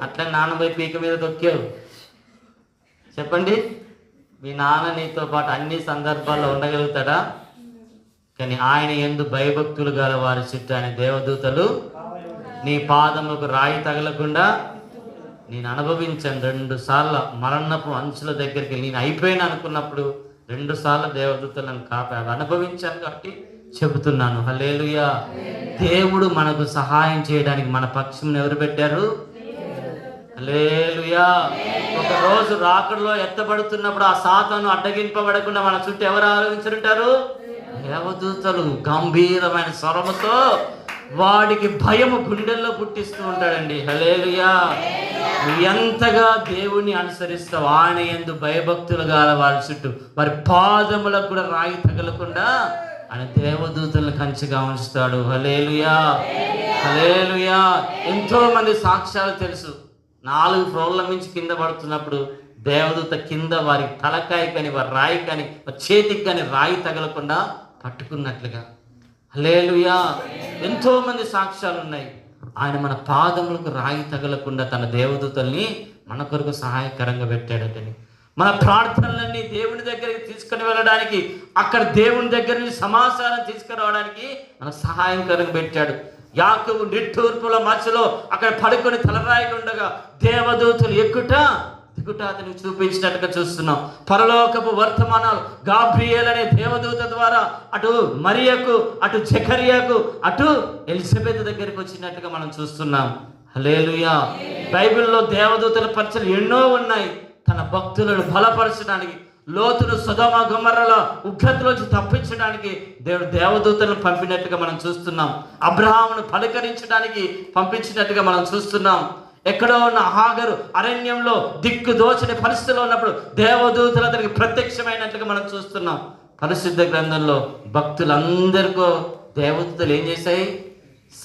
అట్లా నాన్నపై పీక మీద తొక్కావు చెప్పండి. మీ నాన్న నీతో పాటు అన్ని సందర్భాల్లో ఉండగలుగుతాడా? కానీ ఆయన యందు భయభక్తులు గల వారి చుట్టూ ఆయన దేవదూతలు నీ పాదములకు రాయి తగలకుండా నేను అనుభవించాను. 2 సార్లు మరణపు అంచుల దగ్గరికి నేను అయిపోయాను అనుకున్నప్పుడు 2 సార్లు దేవదూతలు నన్ను కాపాడు, అనుభవించాను కాబట్టి చెబుతున్నాను. హల్లెలూయా. దేవుడు మనకు సహాయం చేయడానికి మన పక్షం ఎవరు పెట్టారు? హల్లెలూయా. ఒక రోజు రాకడలో ఎత్తబడుతున్నప్పుడు ఆ సాతాను అడ్డగింపబడకుండా మన చుట్టూ ఎవరు ఆలోచించుంటారు? దేవదూతలు. గంభీరమైన స్వరముతో వాడికి భయము గుండెల్లో పుట్టిస్తూ ఉంటాడండి. హల్లెలూయా. ఎంతగా దేవుణ్ణి అనుసరిస్తావు, ఆయన యందు భయభక్తులు గల వారి చుట్టూ వారి పాదములకు కూడా రాయి తగలకుండా ఆయన దేవదూతలను కంచిగా ఉంచుతాడు. హల్లెలూయా. హల్లెలూయా. ఎంతో మంది సాక్ష్యాలు తెలుసు. 4 ఫ్లోర్ల మించి కింద పడుతున్నప్పుడు దేవదూత కింద వారి తలకాయ కానీ వారి రాయి కానీ వారి చేతికి కానీ రాయి తగలకుండా పట్టుకున్నట్లుగా. హల్లెలూయా. ఎంతో మంది సాక్ష్యాలు ఉన్నాయి. ఆయన మన పాదములకు రాయి తగలకుండా తన దేవదూతల్ని మన కొరకు సహాయకరంగా పెట్టాడటని. మన ప్రార్థనలన్నీ దేవుని దగ్గరికి తీసుకుని వెళ్ళడానికి, అక్కడ దేవుని దగ్గర నుంచి సమాచారం తీసుకురావడానికి మనకు సహాయకరంగా పెట్టాడు. యాకోబు నిట్టూర్పుల మధ్యలో అక్కడ పడుకొని తలరాయిగా ఉండగా దేవదూతలు ఎక్కుట దిగుట అతనికి చూపించినట్టుగా చూస్తున్నాం. పరలోకపు వర్తమానాలు గాబ్రియేల్ అనే దేవదూత ద్వారా అటు మరియకు, అటు జకర్యాకు, అటు ఎలిజబెత్ దగ్గరికి వచ్చినట్టుగా మనం చూస్తున్నాం. హల్లెలూయా. బైబిల్లో దేవదూతల పరిచయలు ఎన్నో ఉన్నాయి. తన భక్తులను బలపరచడానికి, లోతును సొదొమ గొమొర్రాల ఉగ్రతలోంచి తప్పించడానికి దేవుడు దేవదూతలను పంపినట్టుగా మనం చూస్తున్నాం. అబ్రహామును పలకరించడానికి పంపించినట్టుగా మనం చూస్తున్నాం. ఎక్కడో ఉన్న హాగరు అరణ్యంలో దిక్కు దోచని పరిస్థితిలో ఉన్నప్పుడు దేవదూతలు అతనికి ప్రత్యక్షమైనట్లుగా మనం చూస్తున్నాం. పరిశుద్ధ గ్రంథంలో భక్తులందరికీ దేవదూతలు ఏం చేశాయి?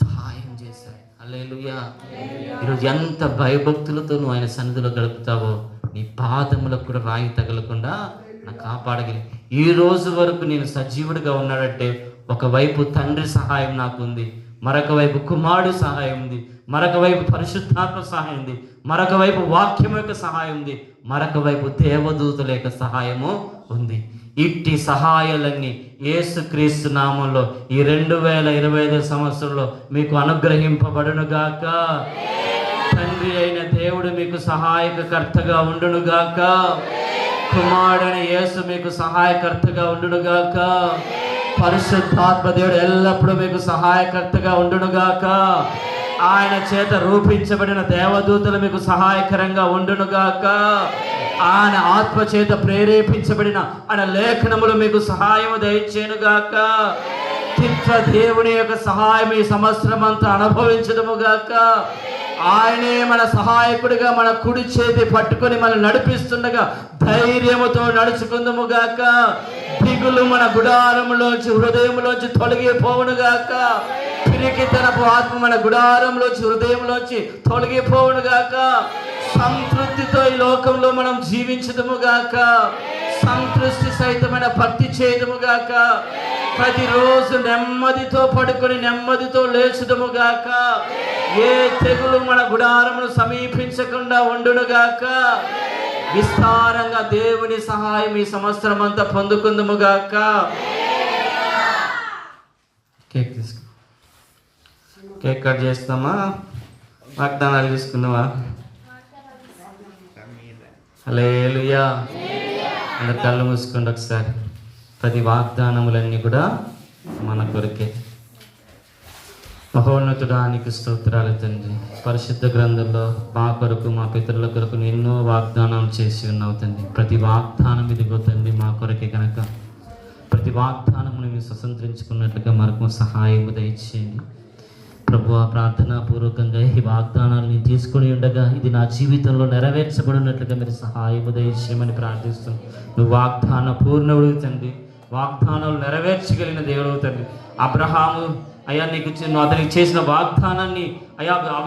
సహాయం చేశాయి. హల్లెలూయా. ఈరోజు ఎంత భయభక్తులతో నువ్వు ఆయన సన్నిధిలో గడుపుతావో నీ పాదములకు కూడా రాయి తగలకుండా నాకు కాపాడగలి. ఈ రోజు వరకు నేను సజీవుడిగా ఉన్నాడంటే ఒకవైపు తండ్రి సహాయం నాకు ఉంది, మరొక వైపు కుమారుడు సహాయం ఉంది, మరొక వైపు పరిశుద్ధాత్మ సహాయం ఉంది, మరొక వైపు వాక్యం యొక్క సహాయం ఉంది, మరొక వైపు దేవదూతల యొక్క సహాయము ఉంది. ఇట్టి సహాయాలన్నీ యేసుక్రీస్తు నామంలో ఈ 2025 సంవత్సరంలో మీకు అనుగ్రహింపబడునుగాక. తండ్రి అయిన దేవుడు మీకు సహాయకర్తగా ఉండునుగాక. కుమారుడైన యేసు మీకు సహాయకర్తగా ఉండునుగాక. పరిశుద్ధాత్మ దేవుడు ఎల్లప్పుడూ మీకు సహాయకర్తగా ఉండునుగాక. ఆయన చేత రూపించబడిన దేవదూతలు మీకు సహాయకరంగా ఉండునుగాక. ఆయన ఆత్మ చేత ప్రేరేపించబడిన ఆయన లేఖనములు మీకు సహాయము దయచేయునుగాక. తిత్వ దేవుని యొక్క సహాయం ఈ సంవత్సరం అంతా అనుభవించదుముగాక. ఆయనే మన సహాయకుడిగా మన కుడి చేతి పట్టుకొని మనం నడిపిస్తుండగా ధైర్యముతో నడుచుకుందుముగాక. దిగులు మన గుడారంలోంచి హృదయంలోంచి తొలగిపోవునుగాక. పిరికితనపు ఆత్మ మన గుడారంలోంచి హృదయంలోంచి తొలగిపోవునుగాక. సంతృప్తితో ఈ లోకంలో మనం జీవించదుముగాక. సంతృష్టి సహితమైన భక్తి చేయదుముగాక. ప్రతిరోజు నెమ్మదితో పడుకొని నెమ్మదితో లేచుదుముగాక. ఏ తెగులు మన గుడారమును సమీపించకుండా ఉండునుగాక. విస్తారంగా దేవుని సహాయం ఈ సంవత్సరం అంతా పొందుకుందుముగాక. కేక్ కట్ చేస్తామా? వాగ్దానాలు తీసుకున్నావా? హల్లెలూయా. అందరు కళ్ళు మూసుకోండి ఒకసారి. ప్రతి వాగ్దానములన్నీ కూడా మన కొరకే. మహోన్నతుడానికి స్తోత్రాలు తండ్రి. పరిశుద్ధ గ్రంథంలో మా కొరకు, మా పితరుల కొరకు ఎన్నో వాగ్దానాలు చేసి ఉన్నావు తండ్రి. ప్రతి వాగ్దానం ఇదిగో తండ్రి మా కొరకే కనుక ప్రతి వాగ్దానమును మేము స్వతంత్రించుకున్నట్లుగా మనకు సహాయము దయచేయండి ప్రభువా. ప్రార్థనా పూర్వకంగా ఈ వాగ్దానాలను తీసుకుని ఉండగా ఇది నా జీవితంలో నెరవేర్చబడినట్లుగా మీరు సహాయము దయచేయమని ప్రార్థిస్తున్నాను. నువ్వు వాగ్దాన పూర్ణుడు తండ్రి, వాగ్దానాలు నెరవేర్చగలిగిన దేవుడు తండ్రి. అబ్రహాము అయ్యా నీకు అతనికి చేసిన వాగ్దానాన్ని అయ్యా